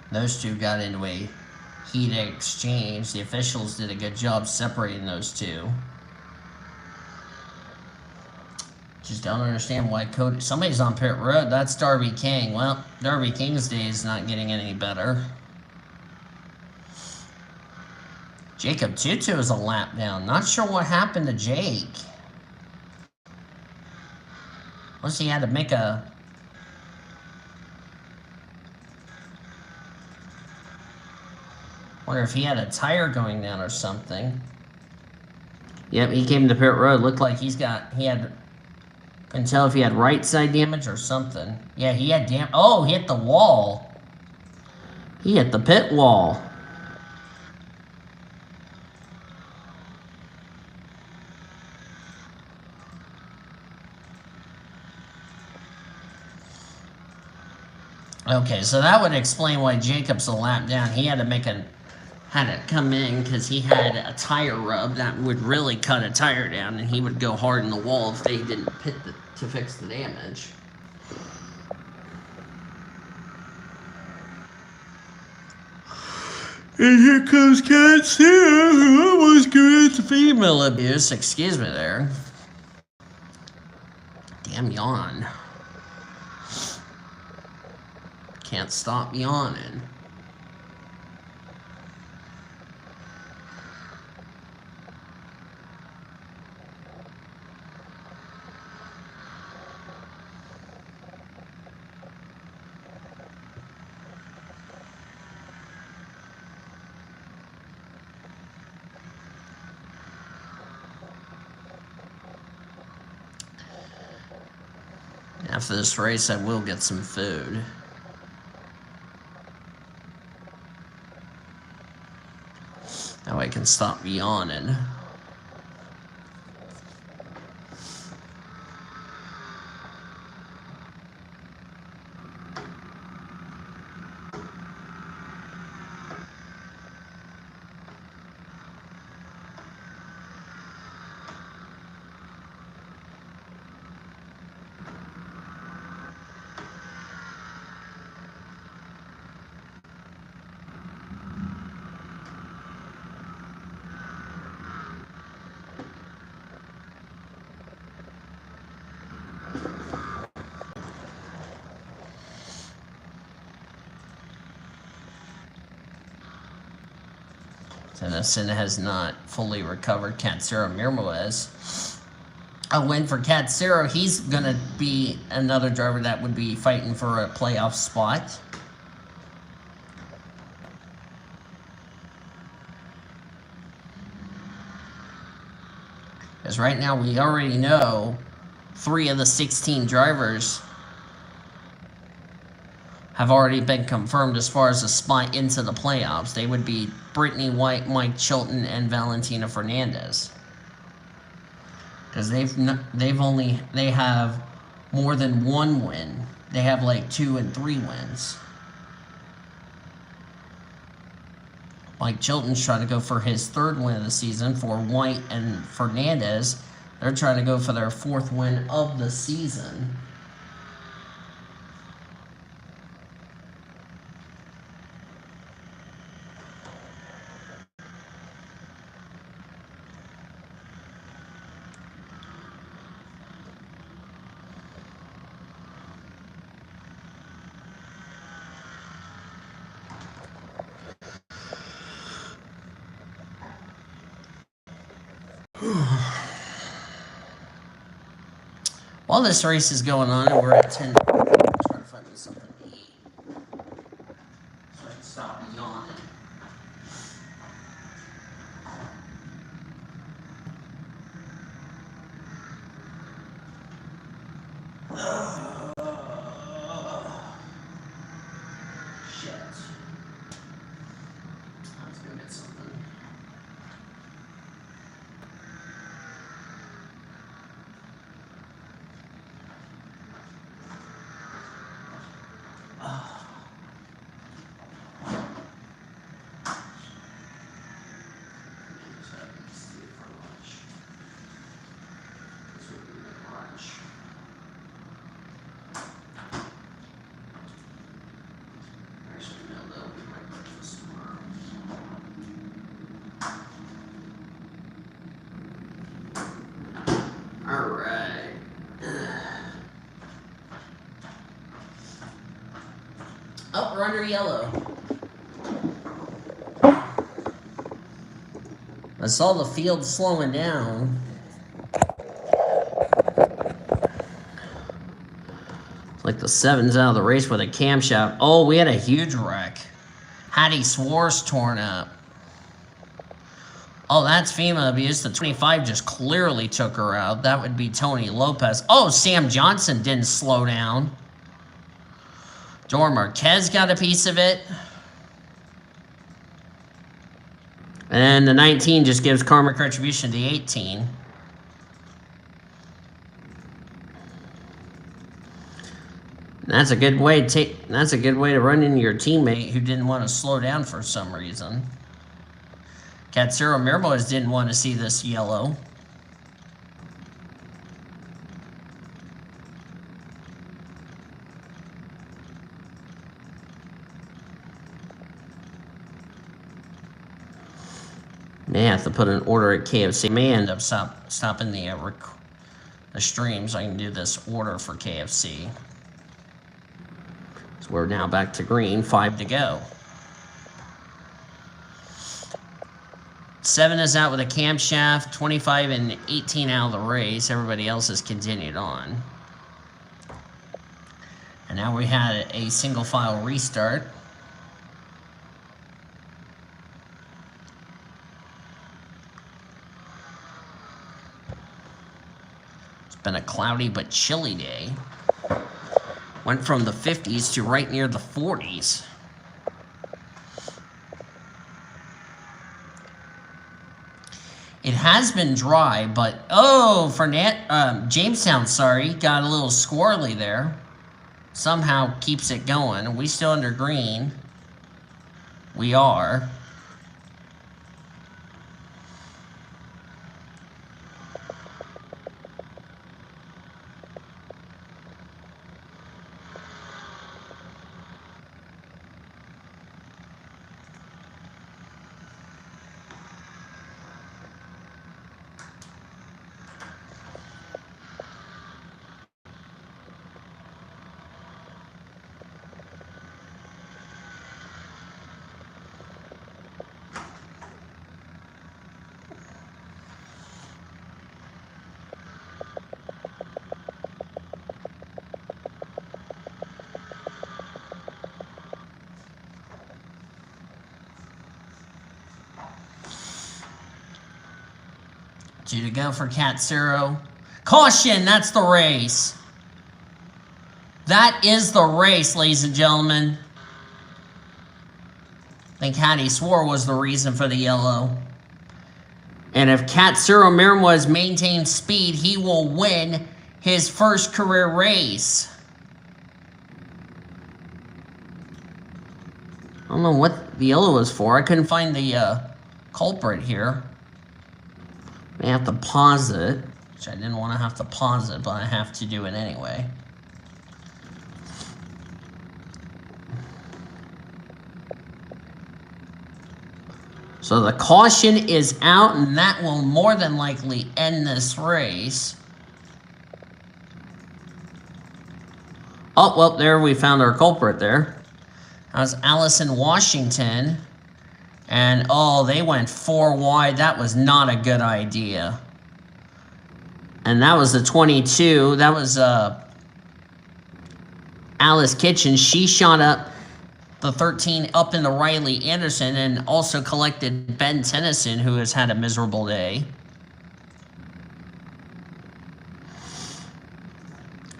Those two got into a heated exchange. The officials did a good job separating those two. Just don't understand why Cody... Somebody's on pit road. That's Darby King. Well, Darby King's day is not getting any better. Jacob Tutu is a lap down. Not sure what happened to Jake. Unless he had to make a... Wonder if he had a tire going down or something. Yep, he came to pit road. Looked like he had, couldn't tell if he had right side damage or something. Yeah, he had oh, he hit the wall. He hit the pit wall. Okay, so that would explain why Jacob's a lap down. He had to come in because he had a tire rub that would really cut a tire down, and he would go hard in the wall if they didn't pit to fix the damage. And here comes Cat Sarah, who almost commits female abuse. Excuse me there. Damn yawn. Can't stop yawning. After this race, I will get some food. That way I can stop yawning. Tennyson has not fully recovered. Katsura Mirmoez. A win for Katsura. He's going to be another driver that would be fighting for a playoff spot. Because right now we already know 3 of the 16 drivers have already been confirmed as far as a spot into the playoffs. They would be Brittany White, Mike Chilton, and Valentina Fernandez. Because they have more than 1 win. They have like 2 and 3 wins. Mike Chilton's trying to go for his 3rd win of the season. For White and Fernandez, they're trying to go for their 4th win of the season. While this race is going on and we're at 10, I'm trying to find me something to eat so I can stop yawning. Shit. Let's go get something. Alright. Oh, we're under yellow. I saw the field slowing down. It's like the 7's out of the race with a camshaft. Oh, we had a huge wreck. Hattie Swartz torn up. Oh, that's female abuse. The 25 just clearly took her out. That would be Tony Lopez. Oh, Sam Johnson didn't slow down. Dor Marquez got a piece of it. And then the 19 just gives Karmic Retribution to 18. That's a good way to run into your teammate who didn't want to slow down for some reason. Katsuro Mirmoes didn't want to see this yellow. May have to put an order at KFC. May end up stopping the stream so I can do this order for KFC. So we're now back to green, 5 to go. 7 is out with a camshaft, 25 and 18 out of the race. Everybody else has continued on. And now we had a single file restart. Been a cloudy but chilly day. Went from the 50s to right near the 40s. It has been dry, but oh, Jamestown, sorry, got a little squirrely there. Somehow keeps it going. Are we still under green? We are. Two to go for Katsuro. Caution, that's the race. That is the race, ladies and gentlemen. I think Hattie swore was the reason for the yellow. And if Katsuro Mirmoes maintains speed, he will win his first career race. I don't know what the yellow was for. I couldn't find the culprit here. May have to pause it, which I didn't want to have to pause it, but I have to do it anyway. So the caution is out, and that will more than likely end this race. Oh, well, there we found our culprit there. That was Allison Washington. And, oh, they went 4 wide. That was not a good idea. And that was the 22. That was Alice Kitchen. She shot up the 13 up into Riley Anderson and also collected Ben Tennyson, who has had a miserable day.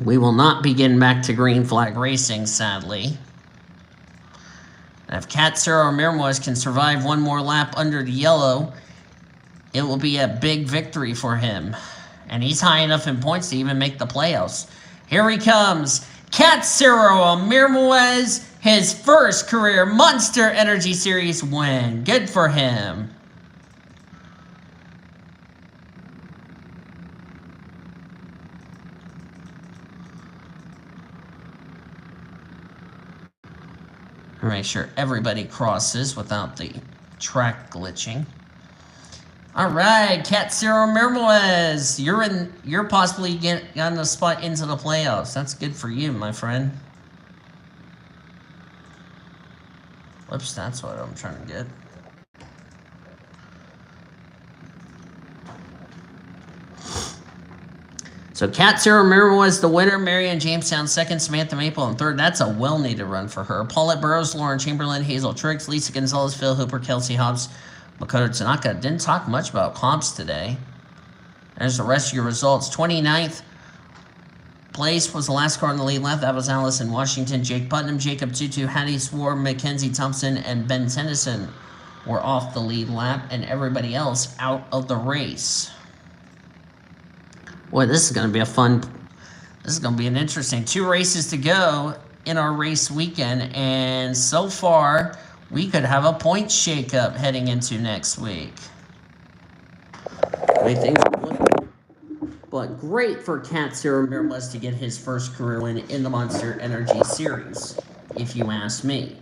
We will not be getting back to green flag racing, sadly. If Katsuro Mirmoes can survive one more lap under the yellow, it will be a big victory for him. And he's high enough in points to even make the playoffs. Here he comes. Katsuro Mirmoes, his first career Monster Energy Series win. Good for him. Make sure everybody crosses without the track glitching. All right, Katsuro Mirmoes, you're possibly gotten a spot into the playoffs. That's good for you, my friend. Whoops, that's what I'm trying to get. So Katsuro Mirmoes the winner, Marianne Jamestown second, Samantha Maple in third. That's a well-needed run for her. Paulette Burrows, Lauren Chamberlain, Hazel Triggs, Lisa Gonzalez, Phil Hooper, Kelsey Hobbs, Makoto Tanaka didn't talk much about comps today. There's the rest of your results. 29th place was the last car in the lead lap. That was Allison Washington, Jake Putnam, Jacob Tutu, Hattie Swore, Mackenzie Thompson, and Ben Tennyson were off the lead lap, and everybody else out of the race. Boy, this is going to be an interesting 2 races to go in our race weekend, and so far, we could have a point shakeup heading into next week. I think, but great for Katsura Miralles to get his first career win in the Monster Energy Series, if you ask me.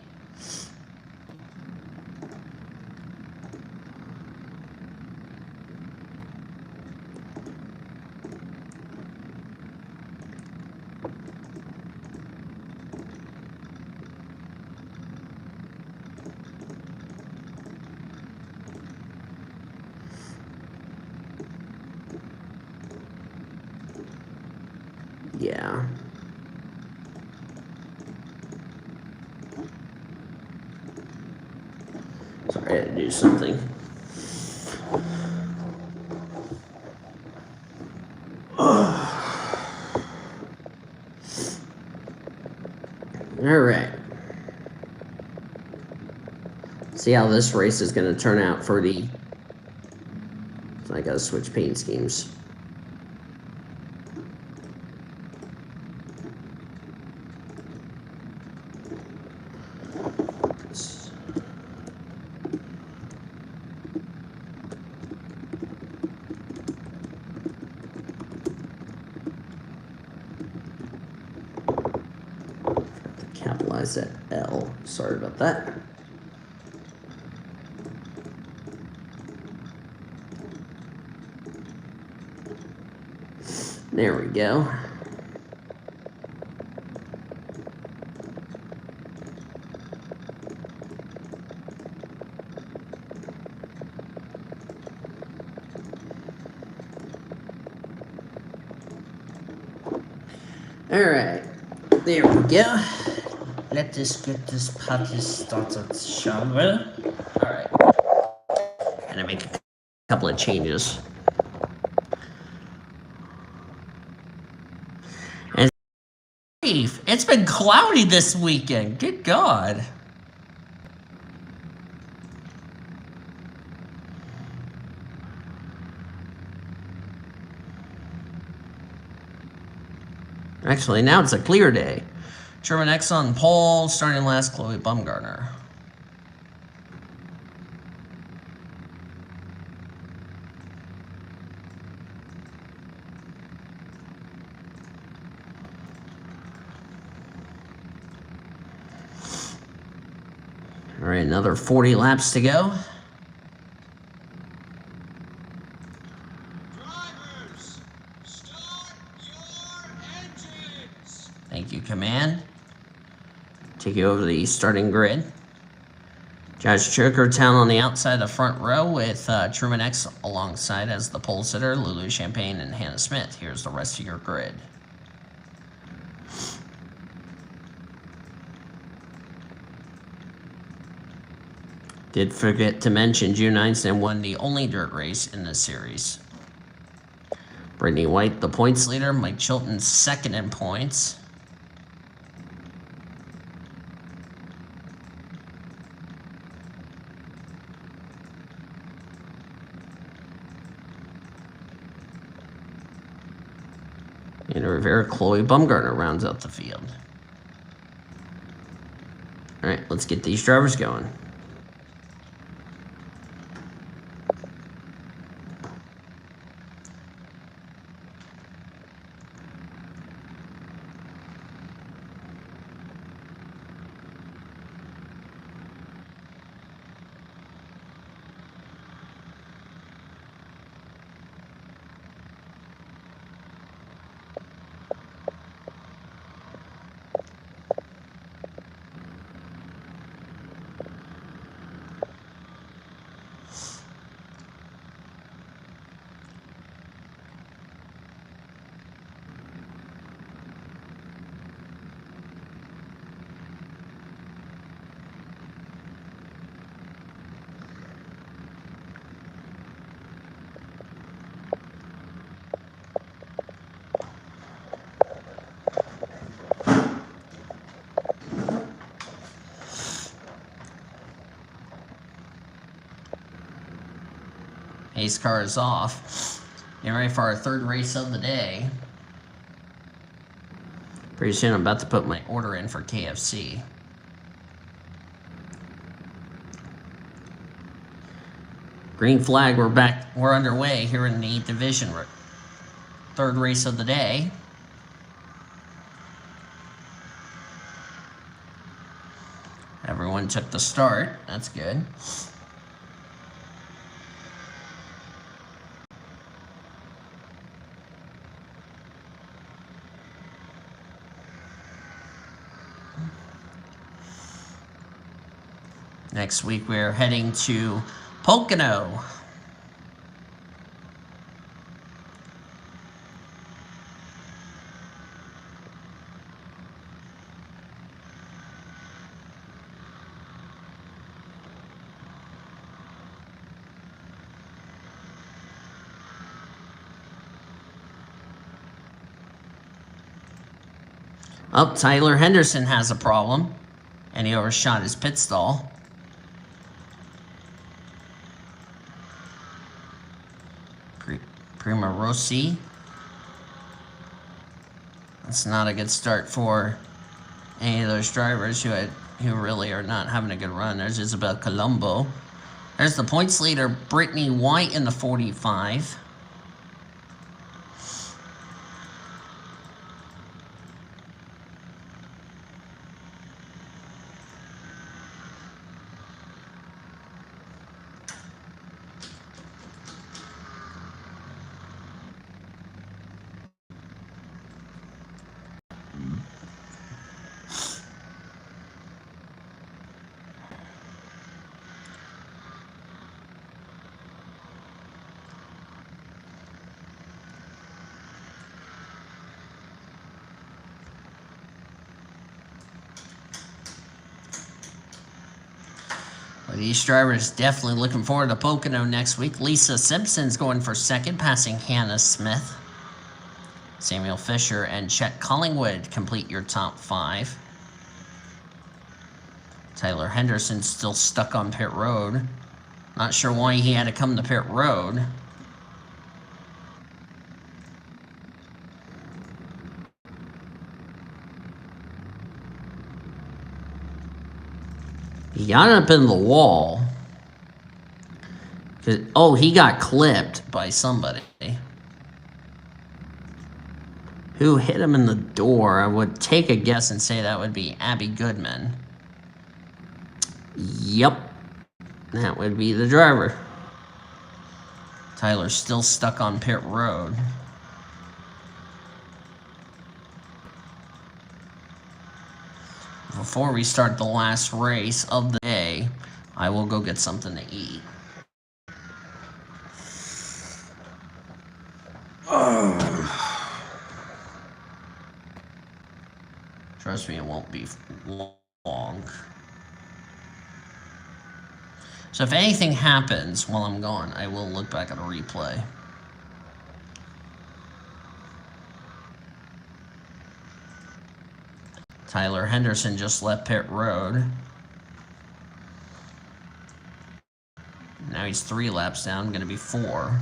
Yeah. Sorry, I had to do something. All right. See how this race is going to turn out for the... So I got to switch paint schemes. Capitalize that L. Sorry about that. There we go. All right. There we go. Let us get this party started, shall we? Alright. And I make a couple of changes. And it's been cloudy this weekend. Good God. Actually, now it's a clear day. Truman X on pole, starting last, Chloe Bumgarner. All right, another 40 laps to go. Drivers, start your engines. Thank you, Command. Take you over to the starting grid. Josh Chokertown on the outside of the front row with Truman X alongside as the pole sitter, Lulu Champagne and Hannah Smith. Here's the rest of your grid. Did forget to mention June Einstein won the only dirt race in this series. Brittany White, the points leader. Mike Chilton, second in points. And Rivera, Chloe Bumgarner rounds out the field. All right, let's get these drivers going. Ace car is off. Getting ready for our third race of the day. Pretty soon I'm about to put my order in for KFC. Green flag, we're back. We're underway here in the division. Third race of the day. Everyone took the start. That's good. Next week we're heading to Pocono. Oh, Tyler Henderson has a problem, and he overshot his pit stall. Prima Rossi. That's not a good start for any of those drivers who really are not having a good run. There's Isabel Colombo. There's the points leader, Brittany White, in the 45. These drivers definitely looking forward to Pocono next week. Lisa Simpson's going for second, passing Hannah Smith. Samuel Fisher and Chet Collingwood complete your top 5. Tyler Henderson still stuck on pit road. Not sure why he had to come to pit road. He got up in the wall. Oh, he got clipped by somebody. Who hit him in the door? I would take a guess and say that would be Abby Goodman. Yep. That would be the driver. Tyler's still stuck on pit road. Before we start the last race of the day, I will go get something to eat. Trust me, it won't be long. So if anything happens while I'm gone, I will look back at a replay. Tyler Henderson just left pit road. Now he's 3 laps down, going to be 4.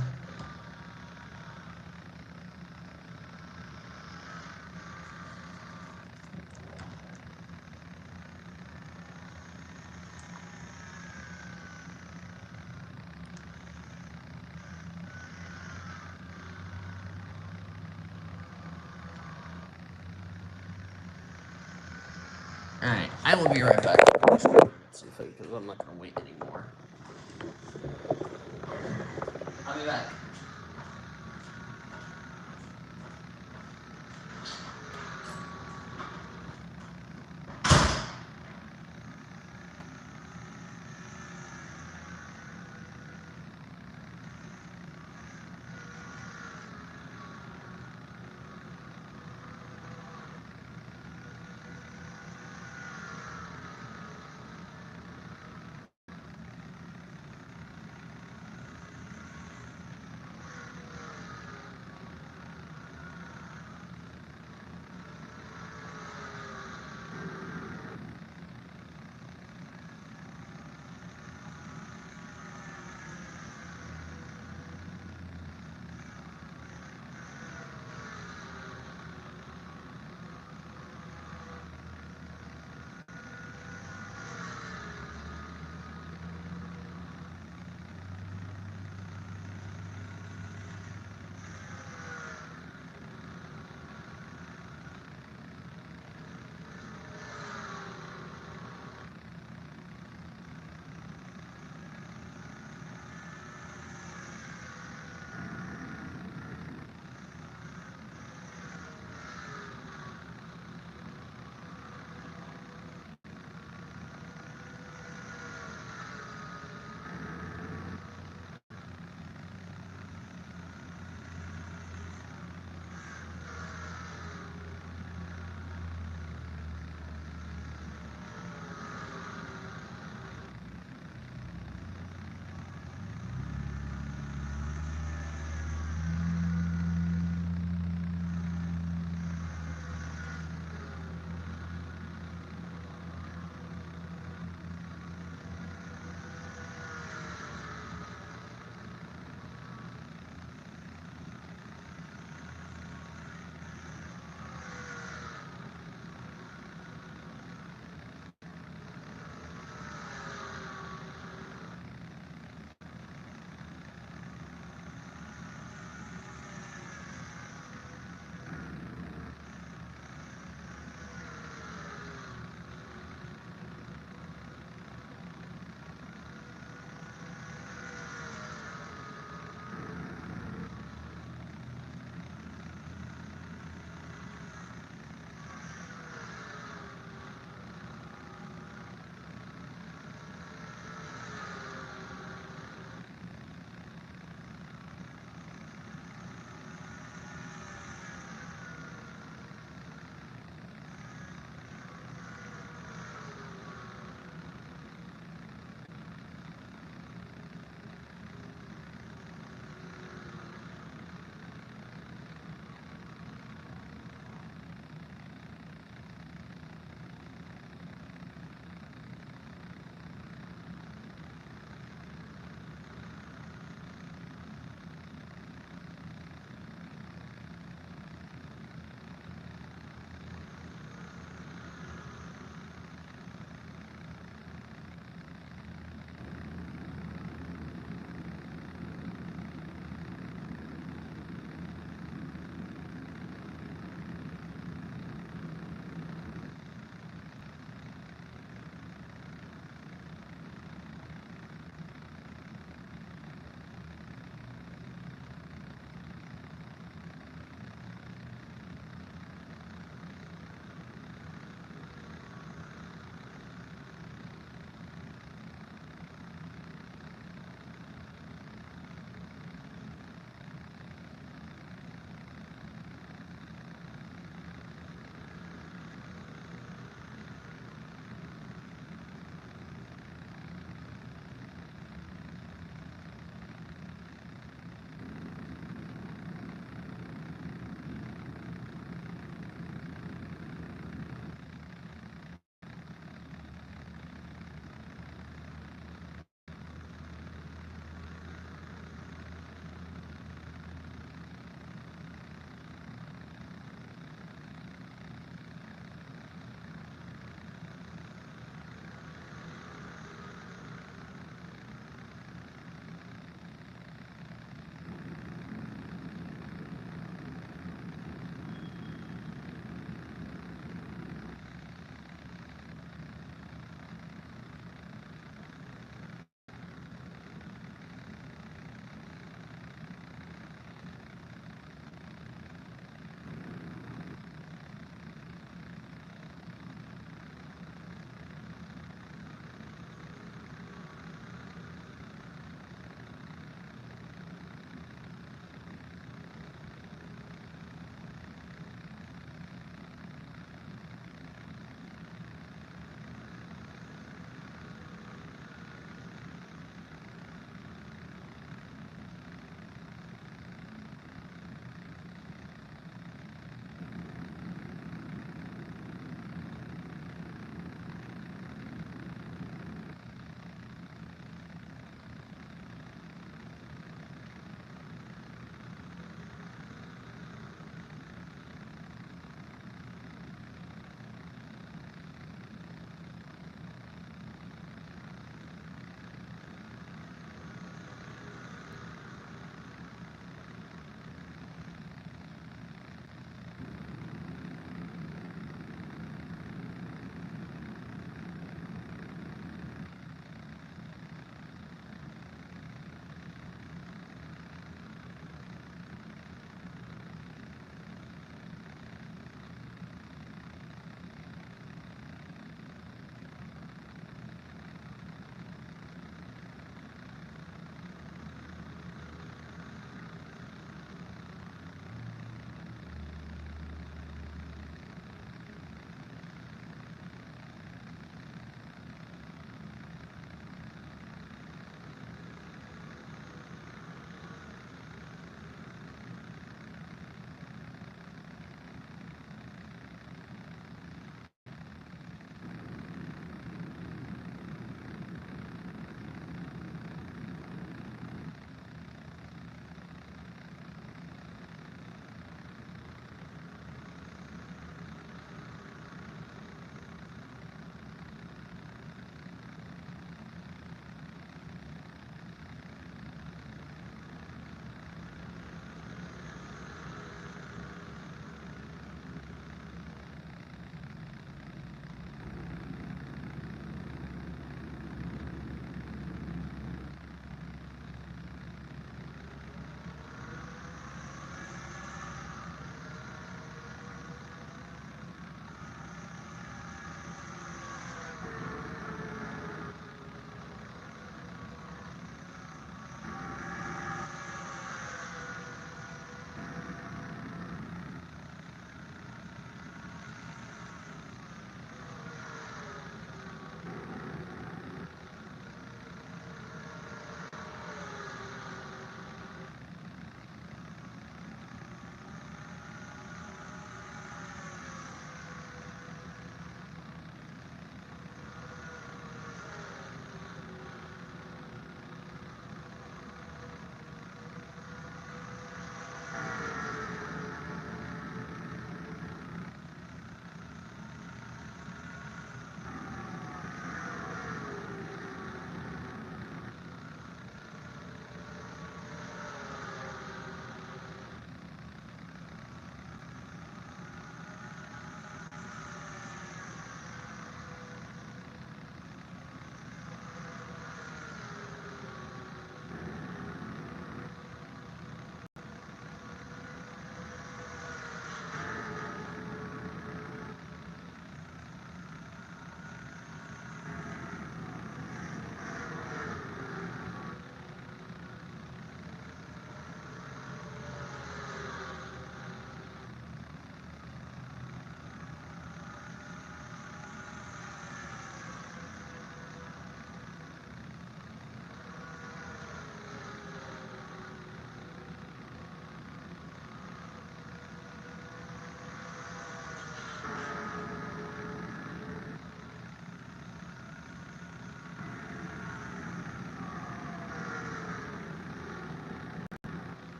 Alright, I will be right back. Let's see if because I'm not going to wait anymore. I'll be back.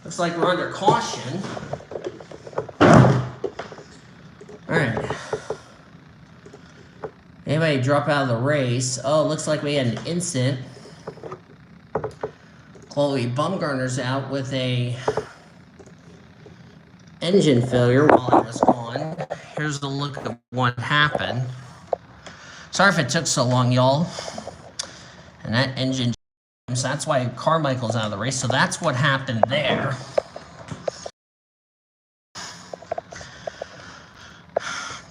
Looks like we're under caution. Alright. Anybody drop out of the race? Oh, it looks like we had an incident. Chloe Bumgarner's out with a engine failure while I was gone. Here's a look at what happened. Sorry if it took so long, y'all. And that engine, so that's why Carmichael's out of the race. So that's what happened there.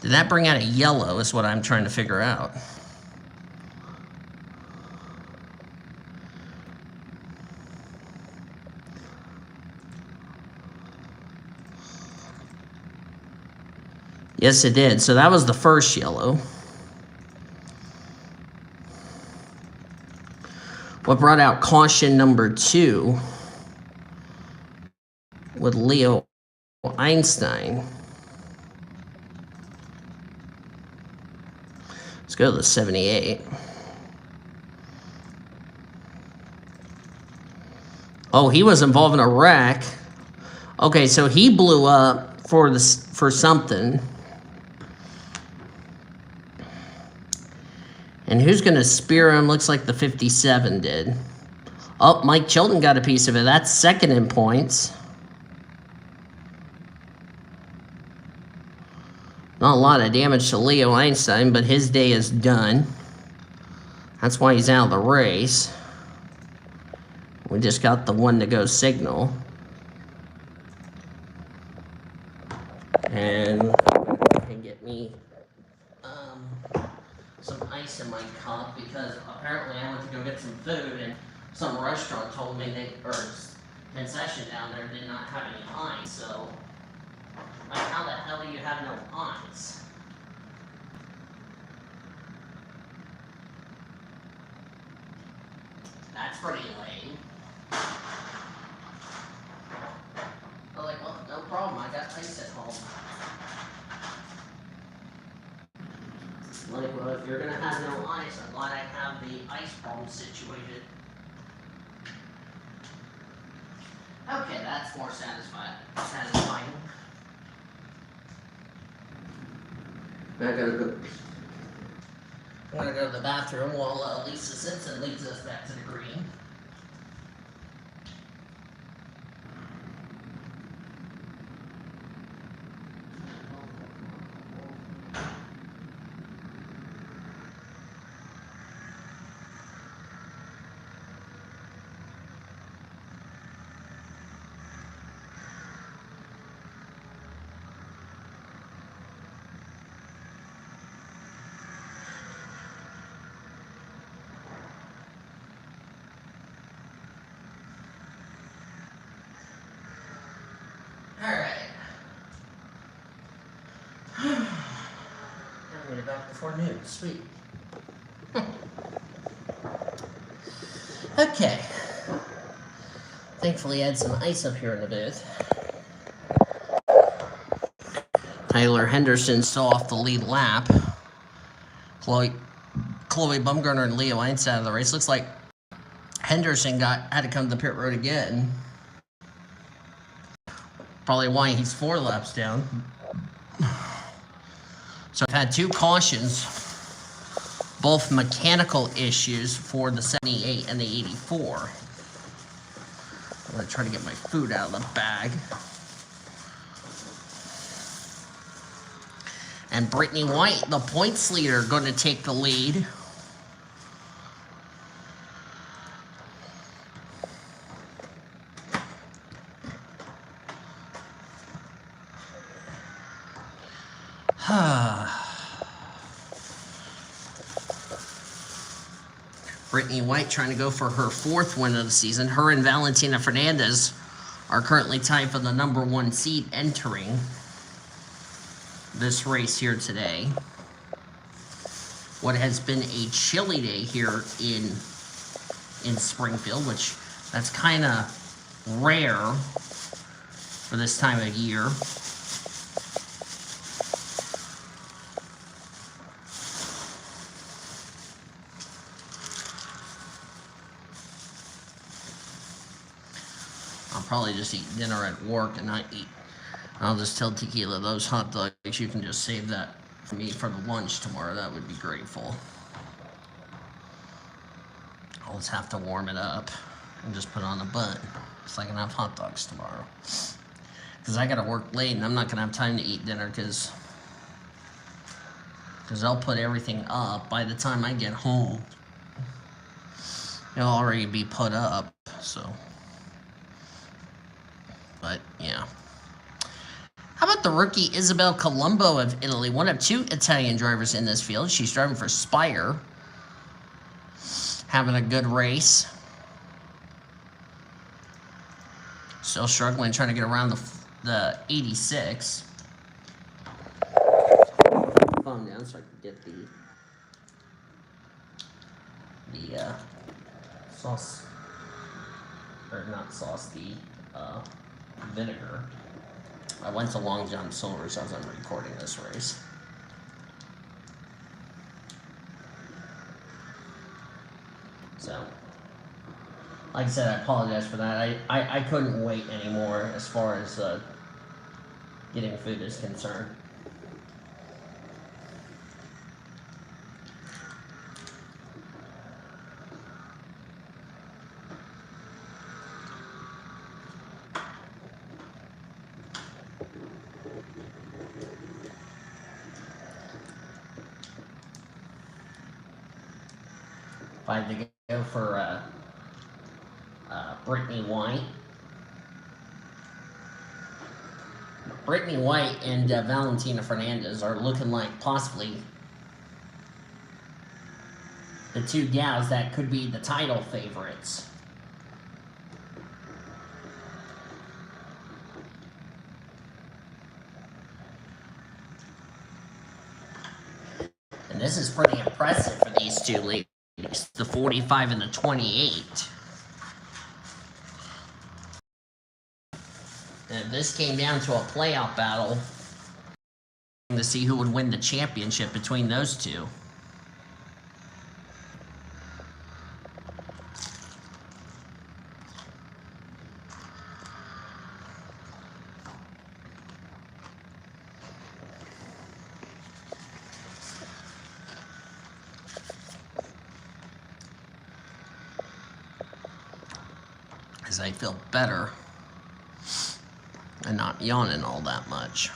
Did that bring out a yellow is what I'm trying to figure out. Yes, it did. So that was the first yellow. What brought out caution number 2 with Leo Einstein. Let's go to the 78. Oh, he was involved in a wreck. Okay, so he blew up for something. And who's going to spear him? Looks like the 57 did. Oh, Mike Chilton got a piece of it. That's second in points. Not a lot of damage to Leo Einstein, but his day is done. That's why he's out of the race. We just got the 1-to-go signal. And get me some ice in my cup because apparently I went to go get some food and some restaurant told me or concession down there did not have any ice. So, like, how the hell do you have no ice? That's pretty lame. I'm like, well, no problem. I got ice at home. Like, well, if you're gonna have no ice, I'm glad I have the ice bomb situated. Okay, that's more satisfying. I'm gonna go to the bathroom while Lisa sits and leads us back to the green. Alright. I'm gonna get back before noon. Sweet. Okay. Thankfully, I had some ice up here in the booth. Tyler Henderson still off the lead lap. Chloe Bumgarner and Leo Einstein out of the race. Looks like Henderson had to come to the pit road again. Probably why he's 4 laps down. So I've had 2 cautions, both mechanical issues for the 78 and the 84. I'm going to try to get my food out of the bag. And Brittany White, the points leader, going to take the lead. Brittany White trying to go for her 4th win of the season. Her and Valentina Fernandez are currently tied for the #1 seed entering this race here today. What has been a chilly day here in Springfield, which that's kind of rare for this time of year. probably just eat dinner at work and not eat. I'll just tell Tequila those hot dogs, you can just save that for me for the lunch tomorrow. That would be grateful. I'll just have to warm it up and just put it on a bun so I can have hot dogs tomorrow. Because I got to work late and I'm not going to have time to eat dinner because I'll put everything up by the time I get home. It'll already be put up, so. But, yeah. How about the rookie Isabel Colombo of Italy? One of two Italian drivers in this field. She's driving for Spire. Having a good race. Still struggling, trying to get around the 86. Calm down so I can get the sauce, or not sauce, the vinegar. I went to Long John Silver's as I'm recording this race. So, like I said, I apologize for that. I couldn't wait anymore as far as getting food is concerned. If I had to go for Brittany White. Brittany White and Valentina Fernandez are looking like possibly the two gals that could be the title favorites. And this is pretty impressive for these two ladies, the 45 and the 28. And if this came down to a playoff battle, to see who would win the championship between those two. As I feel better and not yawning all that much.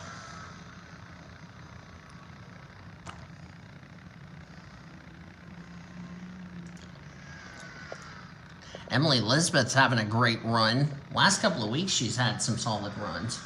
Emily Elizabeth's having a great run. Last couple of weeks, she's had some solid runs.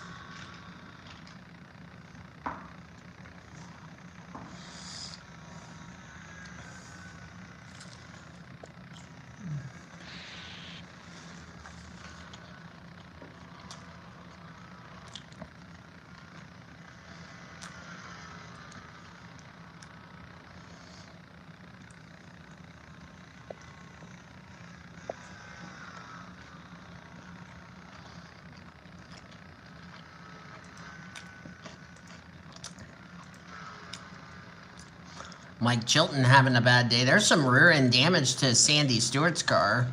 Mike Chilton having a bad day. There's some rear end damage to Sandy Stewart's car.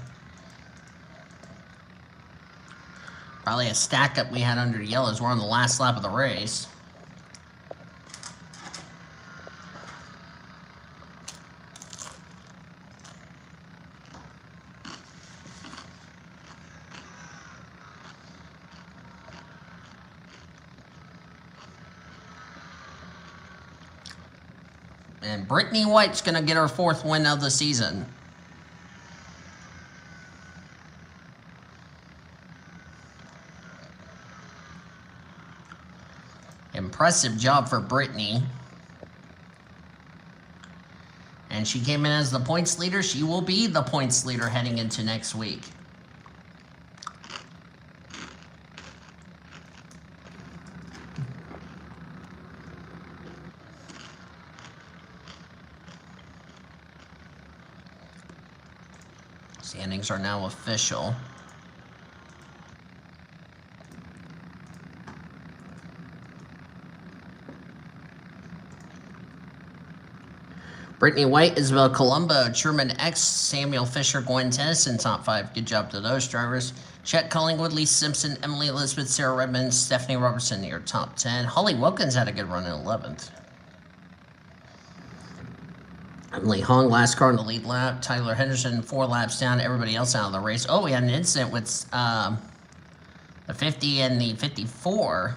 Probably a stack up we had under yellows. We're on the last lap of the race. And Brittany White's going to get her 4th win of the season. Impressive job for Brittany. And she came in as the points leader. She will be the points leader heading into next week. Standings are now official. Brittany White, Isabel Colombo, Truman X, Samuel Fisher, Gwen Tennyson, top 5. Good job to those drivers. Chet Collingwood, Lee Simpson, Emily Elizabeth, Sarah Redmond, Stephanie Robertson, your top 10. Holly Wilkins had a good run in 11th. Emily Hong, last car in the lead lap. Tyler Henderson, 4 laps down. Everybody else out of the race. Oh, we had an incident with the 50 and the 54.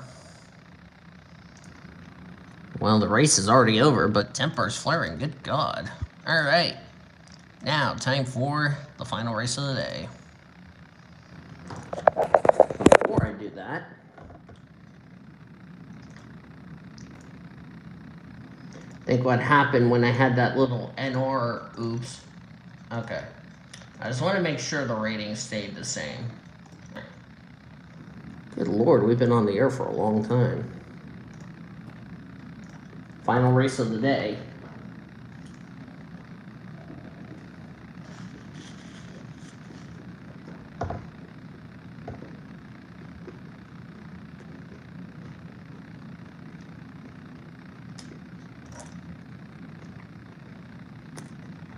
Well, the race is already over, but temper's flaring. Good God. All right. Now, time for the final race of the day. Before I do that, I think what happened when I had that little NR, oops. Okay. I just want to make sure the rating stayed the same. Good Lord, we've been on the air for a long time. Final race of the day.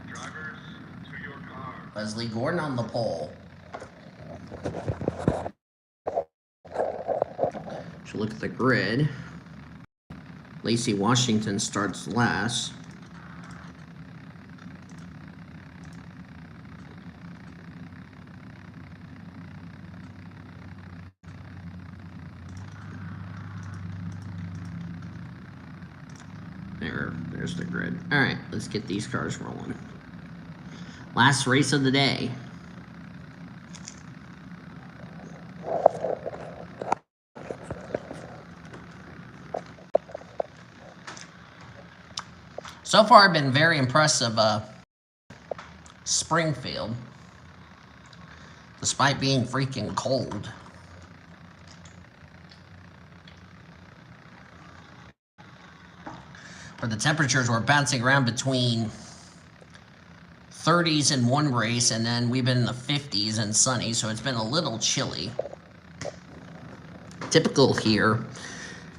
Drivers, to your car. Leslie Gordon on the pole. So look at the grid. Lacey Washington starts last. There's the grid. All right, let's get these cars rolling. Last race of the day. So far, I've been very impressive. Springfield, despite being freaking cold. Where the temperatures were bouncing around between 30s in one race, and then we've been in the 50s and sunny, so it's been a little chilly. Typical here.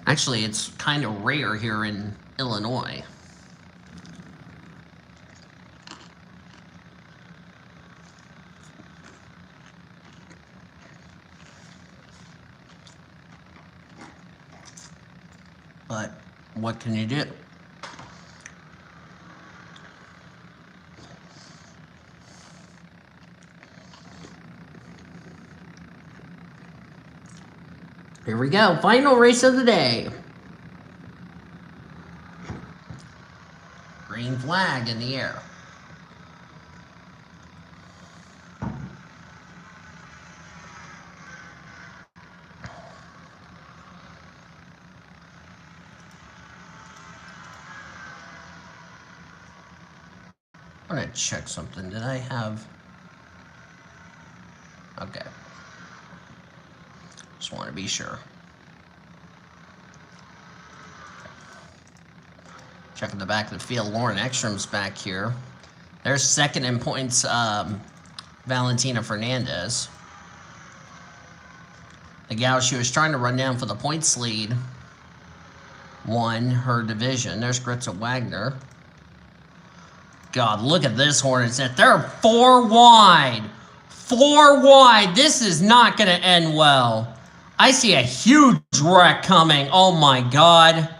Actually, it's kind of rare here in Illinois. But what can you do? Here we go. Final race of the day. Green flag in the air. I'm going to check something. Did I have... Okay. Just want to be sure. Checking the back of the field. Lauren Ekstrom's back here. There's second in points, Valentina Fernandez. The gal she was trying to run down for the points lead won her division. There's Gritza Wagner. God, look at this Hornets net. They're 4 wide. 4 wide. This is not going to end well. I see a huge wreck coming. Oh, my God.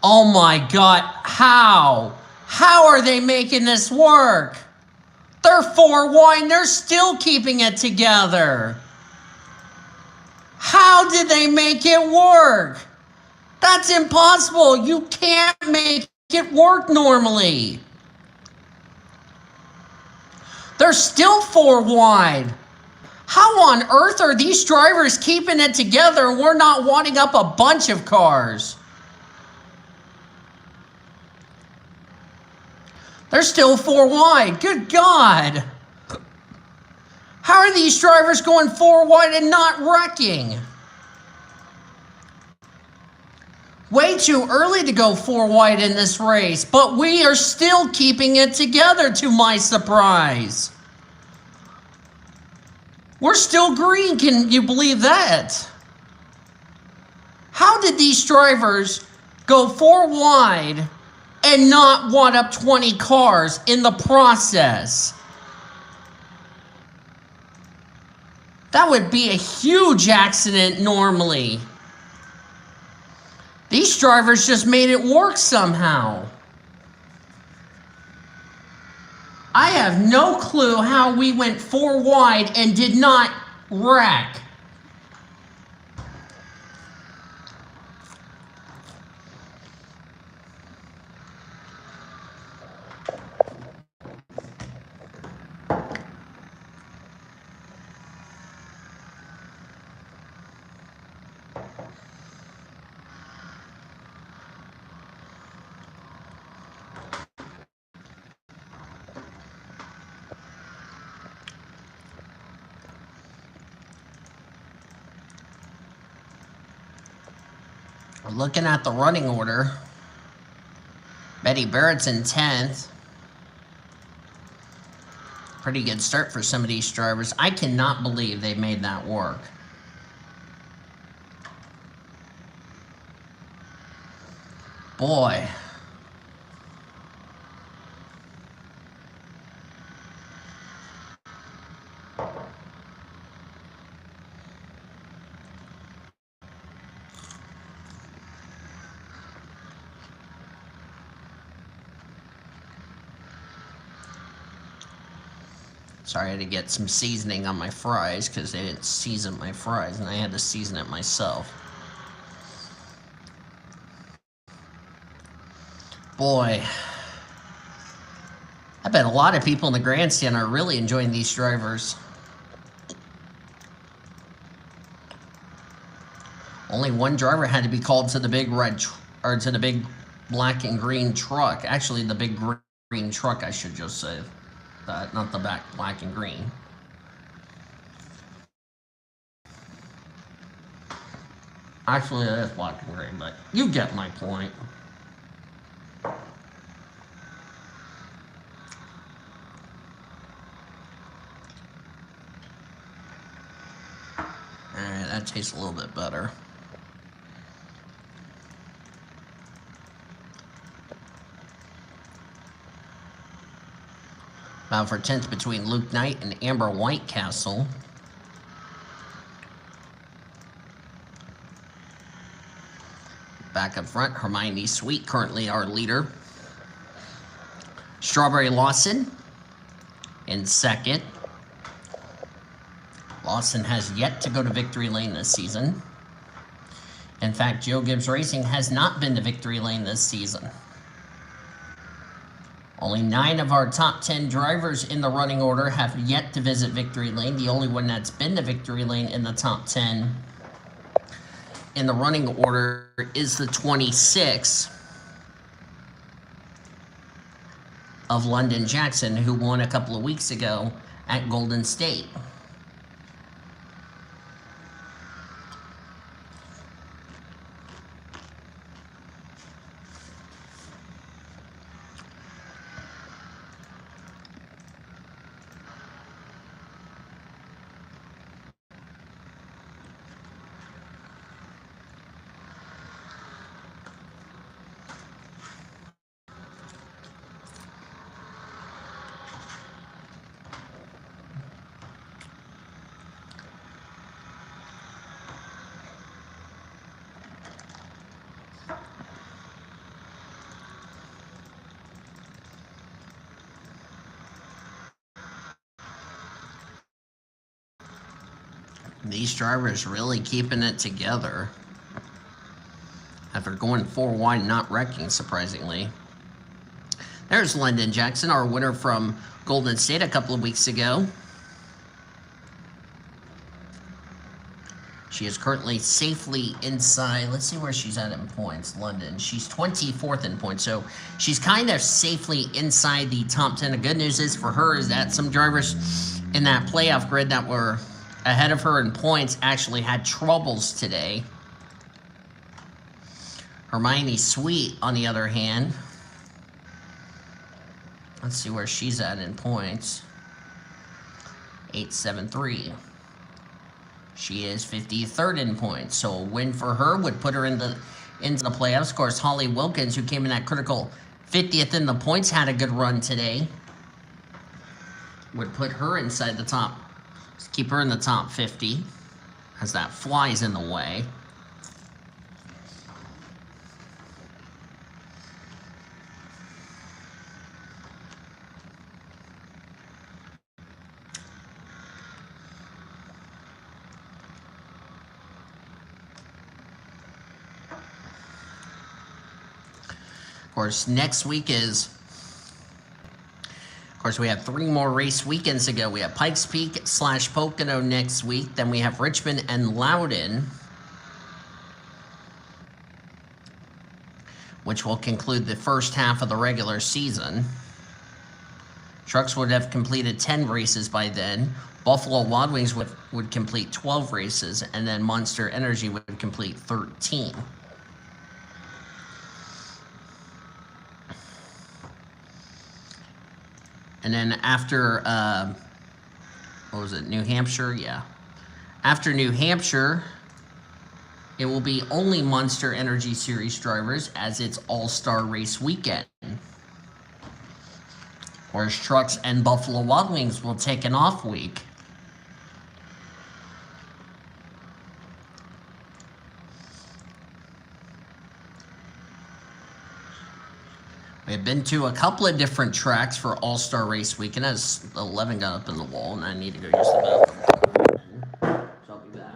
Oh, my God. How? How are they making this work? They're 4 wide. They're still keeping it together. How did they make it work? That's impossible. You can't make it work normally. They're still 4 wide. How on earth are these drivers keeping it together and we're not wadding up a bunch of cars? They're still 4 wide. Good God. How are these drivers going 4 wide and not wrecking? Way too early to go 4 wide in this race, but we are still keeping it together to my surprise. We're still green, can you believe that? How did these drivers go 4 wide and not wad up 20 cars in the process? That would be a huge accident normally. These drivers just made it work somehow. I have no clue how we went 4 wide and did not wreck. Looking at the running order, Betty Barrett's in 10th. Pretty good start for some of these drivers. I cannot believe they made that work. Boy. Sorry, I had to get some seasoning on my fries because they didn't season my fries and I had to season it myself. Boy. I bet a lot of people in the grandstand are really enjoying these drivers. Only one driver had to be called to the big red, or to the big black and green truck. Actually, the big green truck, I should just say. Not the black and green. Actually, it is black and green, but you get my point. Alright, that tastes a little bit better. Bound for 10th between Luke Knight and Amber Whitecastle. Back up front, Hermione Sweet, currently our leader. Strawberry Lawson in 2nd. Lawson has yet to go to victory lane this season. In fact, Joe Gibbs Racing has not been to victory lane this season. Only 9 of our top 10 drivers in the running order have yet to visit victory lane. The only one that's been to victory lane in the top 10 in the running order is the 26 of London Jackson, who won a couple of weeks ago at Golden State. These drivers really keeping it together after going 4 wide, not wrecking, surprisingly. There's London Jackson, our winner from Golden State a couple of weeks ago. She is currently safely inside. Let's see where she's at in points. London. She's 24th in points, so she's kind of safely inside the top 10. The good news is for her is that some drivers in that playoff grid that were ahead of her in points actually had troubles today. Hermione Sweet, on the other hand, let's see where she's at in points. 873. She is 53rd in points, so a win for her would put her into the playoffs. Of course, Holly Wilkins, who came in that critical 50th in the points, had a good run today. Would put her inside the top Let's keep her in the top 50, as that flies in the way. Of course, next week is... Of course, we have 3 more race weekends to go. We have Pikes Peak / Pocono next week. Then we have Richmond and Loudon, which will conclude the first half of the regular season. Trucks would have completed 10 races by then. Buffalo Wild Wings would complete 12 races, and then Monster Energy would complete 13. And then after, what was it, New Hampshire? Yeah. After New Hampshire, it will be only Monster Energy Series drivers, as it's All-Star Race Weekend. Whereas Trucks and Buffalo Wild Wings will take an off week. We've been to a couple of different tracks for All-Star Race Weekend, as 11 got up in the wall, and I need to go use the bathroom. So I'll be back.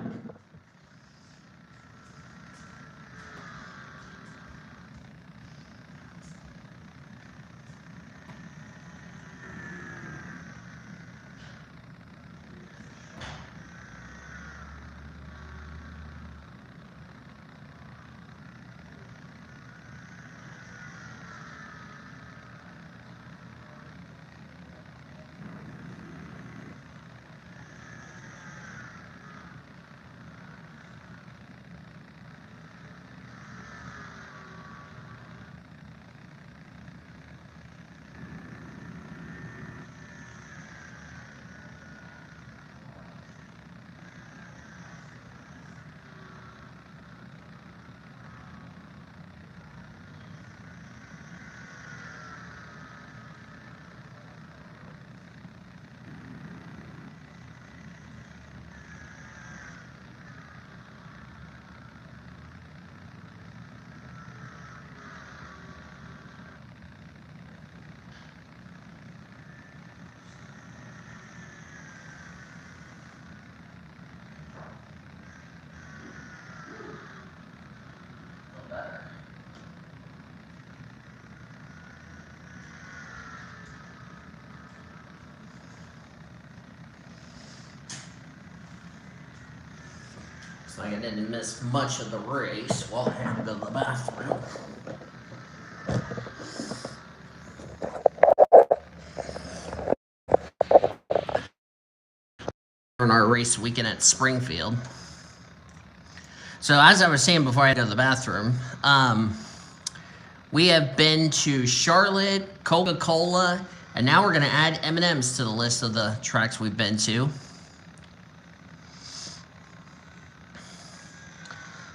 Looks like I didn't miss much of the race. Well, I had to go to the bathroom. On our race weekend at Springfield. So as I was saying before I had to go to the bathroom, we have been to Charlotte, Coca-Cola, and now we're going to add M&M's to the list of the tracks we've been to.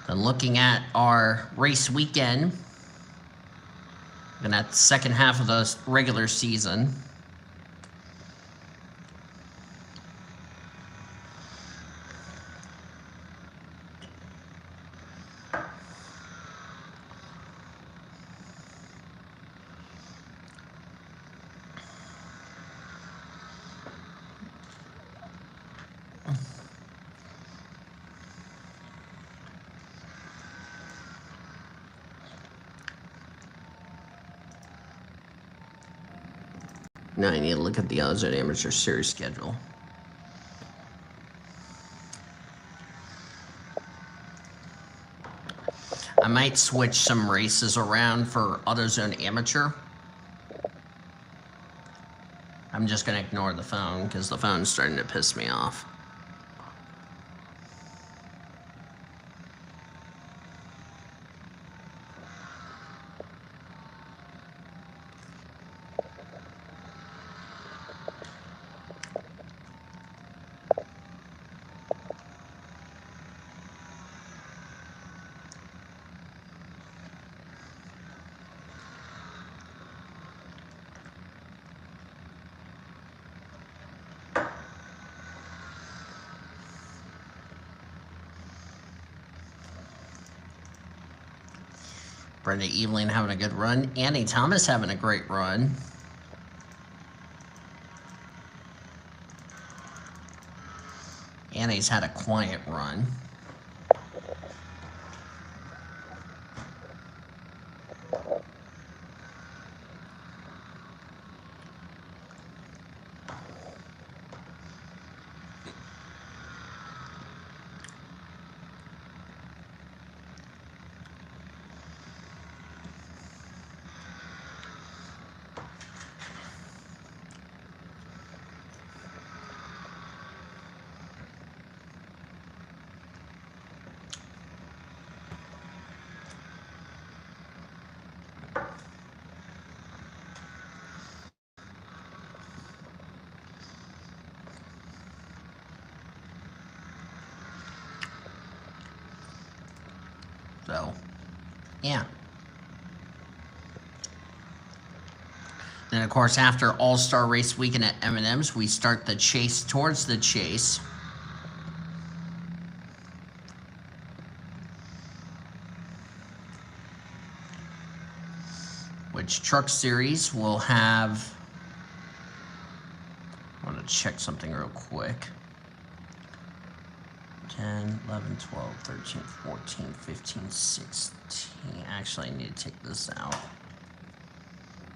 And looking at our race weekend, and at the second half of the regular season. Now I need to look at the Ozone Amateur Series schedule. I might switch some races around for AutoZone Amateur. I'm just going to ignore the phone because the phone's starting to piss me off. Brenda Evelyn having a good run. Annie Thomas having a great run. Annie's had a quiet run. So, yeah. Then, of course, after All-Star Race Weekend at M&M's, we start the chase towards the chase. Which Truck Series will have... I want to check something real quick. 10, 11, 12, 13, 14, 15, 16. Actually, I need to take this out.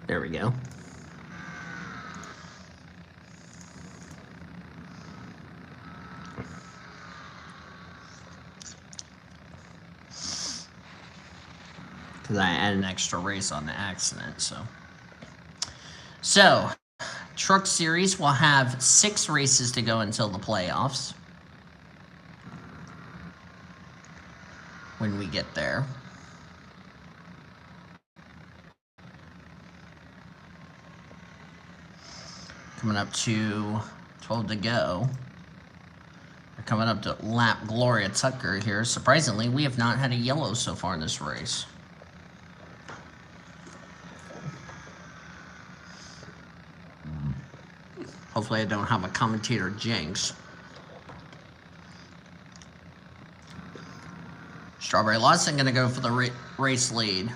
There we go. Because I added an extra race on the accident, So, Truck Series will have 6 races to go until the playoffs. When we get there. Coming up to 12 to go. We're coming up to lap Gloria Tucker here. Surprisingly, we have not had a yellow so far in this race. Hopefully I don't have a commentator jinx. Strawberry Lawson going to go for the race lead.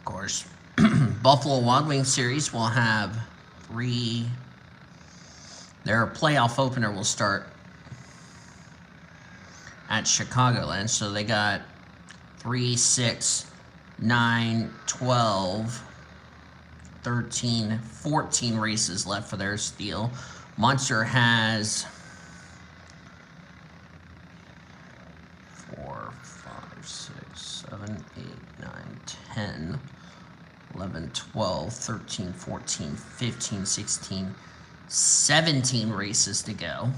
Course, Buffalo Wild Wings Series will have 3. Their playoff opener will start at Chicagoland. So they got 3, 6, 9, 12, 13, 14 races left for their deal. Monster has 4, 5, 6, 7, 8, 9, 10. 11, 12, 13, 14, 15, 16, 17 races to go.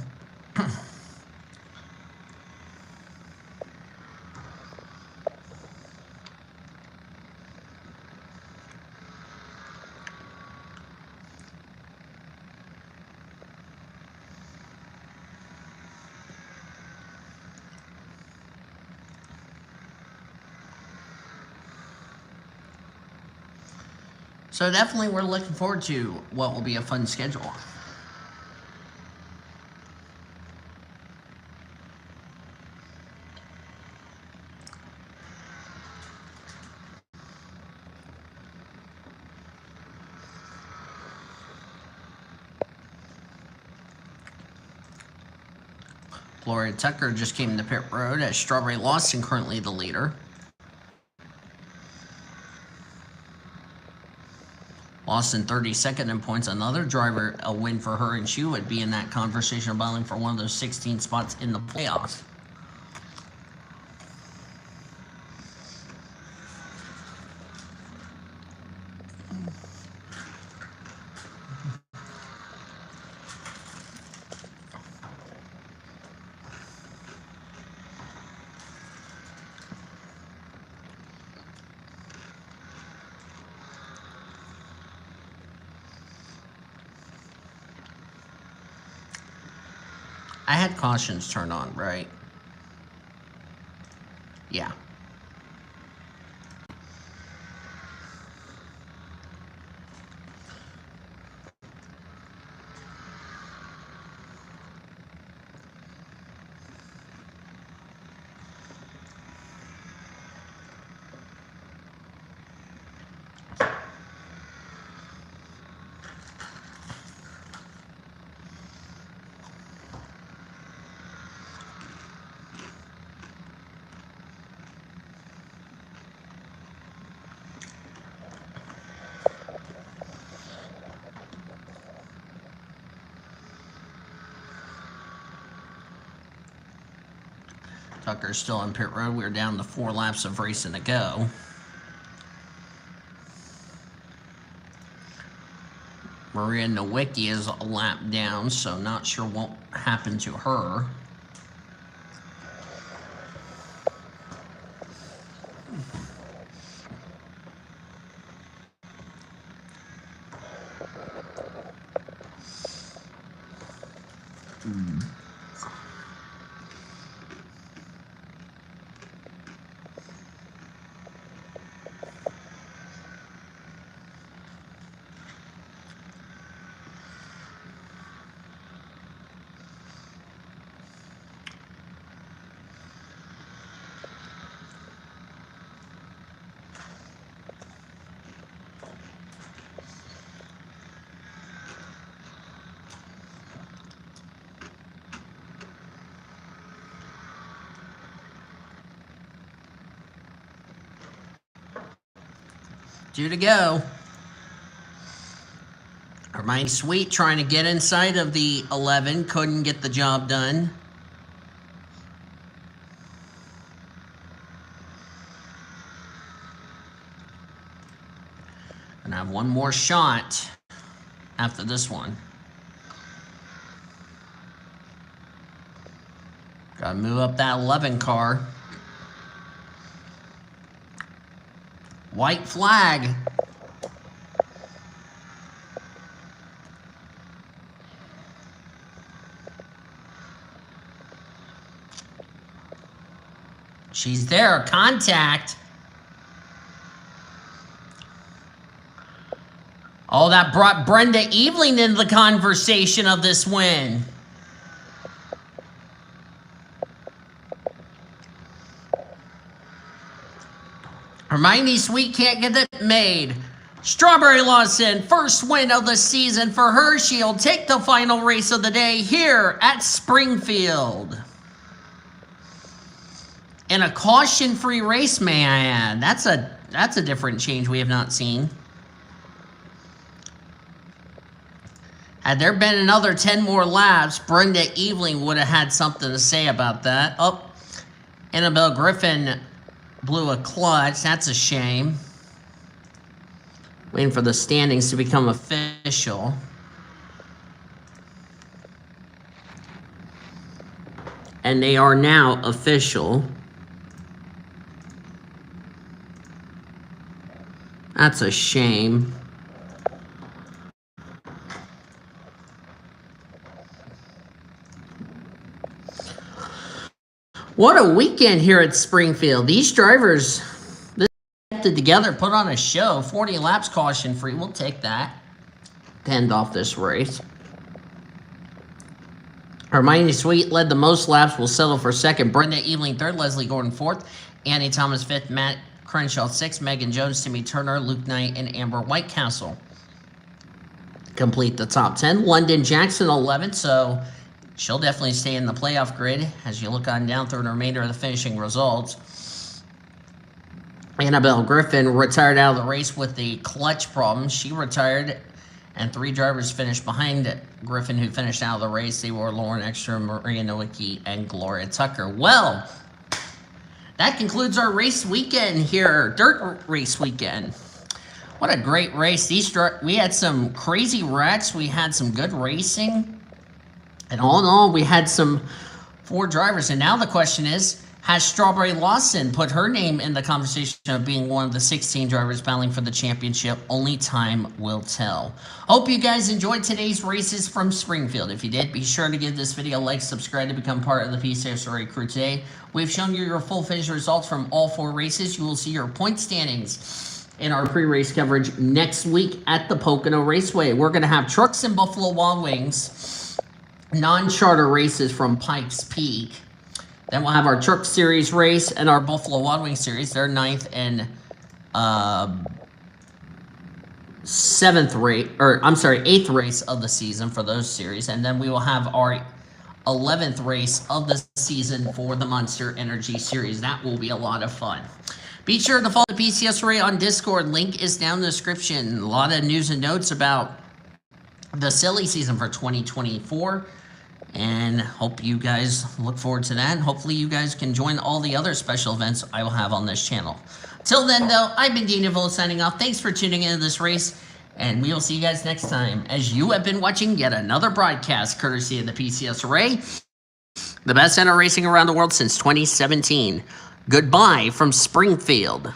So definitely we're looking forward to what will be a fun schedule. Gloria Tucker just came to pit road as Strawberry Lawson currently the leader. Lost in 32nd in points. Another driver, a win for her, and she would be in that conversation of battling for one of those 16 spots in the playoffs. I had cautions turned on, right? Yeah. Tucker's still on pit road. We're down to 4 laps of racing to go. Maria Nowicki is a lap down, so not sure what happened to her. Two to go. Hermione Sweet trying to get inside of the 11. Couldn't get the job done. And I have one more shot after this one. Gotta move up that 11 car. White flag. She's there. Contact. Oh, that brought Brenda Eveling into the conversation of this win. Hermione Sweet can't get it made. Strawberry Lawson, first win of the season for her. She'll take the final race of the day here at Springfield. And a caution-free race, may I add. That's a different change we have not seen. Had there been another 10 more laps, Brenda Eveling would have had something to say about that. Oh, Annabelle Griffin blew a clutch. That's a shame. Waiting for the standings to become official. And they are now official. That's a shame. What a weekend here at Springfield. These drivers together, put on a show. 40 laps caution free. We'll take that to end off this race. Hermione Sweet led the most laps. Will settle for second. Brenda Eveling third. Leslie Gordon fourth. Annie Thomas fifth. Matt Crenshaw sixth. Megan Jones, Timmy Turner, Luke Knight, and Amber Whitecastle complete the top 10. London Jackson 11th, so she'll definitely stay in the playoff grid as you look on down through the remainder of the finishing results. Annabelle Griffin retired out of the race with the clutch problem. She retired, and 3 drivers finished behind Griffin, who finished out of the race. They were Lauren Extra, Maria Nowicki, and Gloria Tucker. Well, that concludes our race weekend here, dirt race weekend. What a great race. We had some crazy wrecks. We had some good racing. And all in all, we had some 4 drivers. And now the question is, has Strawberry Lawson put her name in the conversation of being one of the 16 drivers battling for the championship? Only time will tell. Hope you guys enjoyed today's races from Springfield. If you did, be sure to give this video a like, subscribe to become part of the PCSRA crew today. We've shown you your full finish results from all 4 races. You will see your point standings in our pre-race coverage next week at the Pocono Raceway. We're going to have trucks and Buffalo Wild Wings, non-charter races from Pikes Peak. Then we'll have our Truck Series race and our Buffalo Wild Wings Series. Their 9th and 8th race of the season for those series. And then we will have our 11th race of the season for the Monster Energy Series. That will be a lot of fun. Be sure to follow the PCSRA on Discord. Link is down in the description. A lot of news and notes about the silly season for 2024. And hope you guys look forward to that. And hopefully you guys can join all the other special events I will have on this channel. Till then, though, I've been Dean Neville signing off. Thanks for tuning into this race. And we will see you guys next time as you have been watching yet another broadcast courtesy of the PCSRA, the best center racing around the world since 2017. Goodbye from Springfield.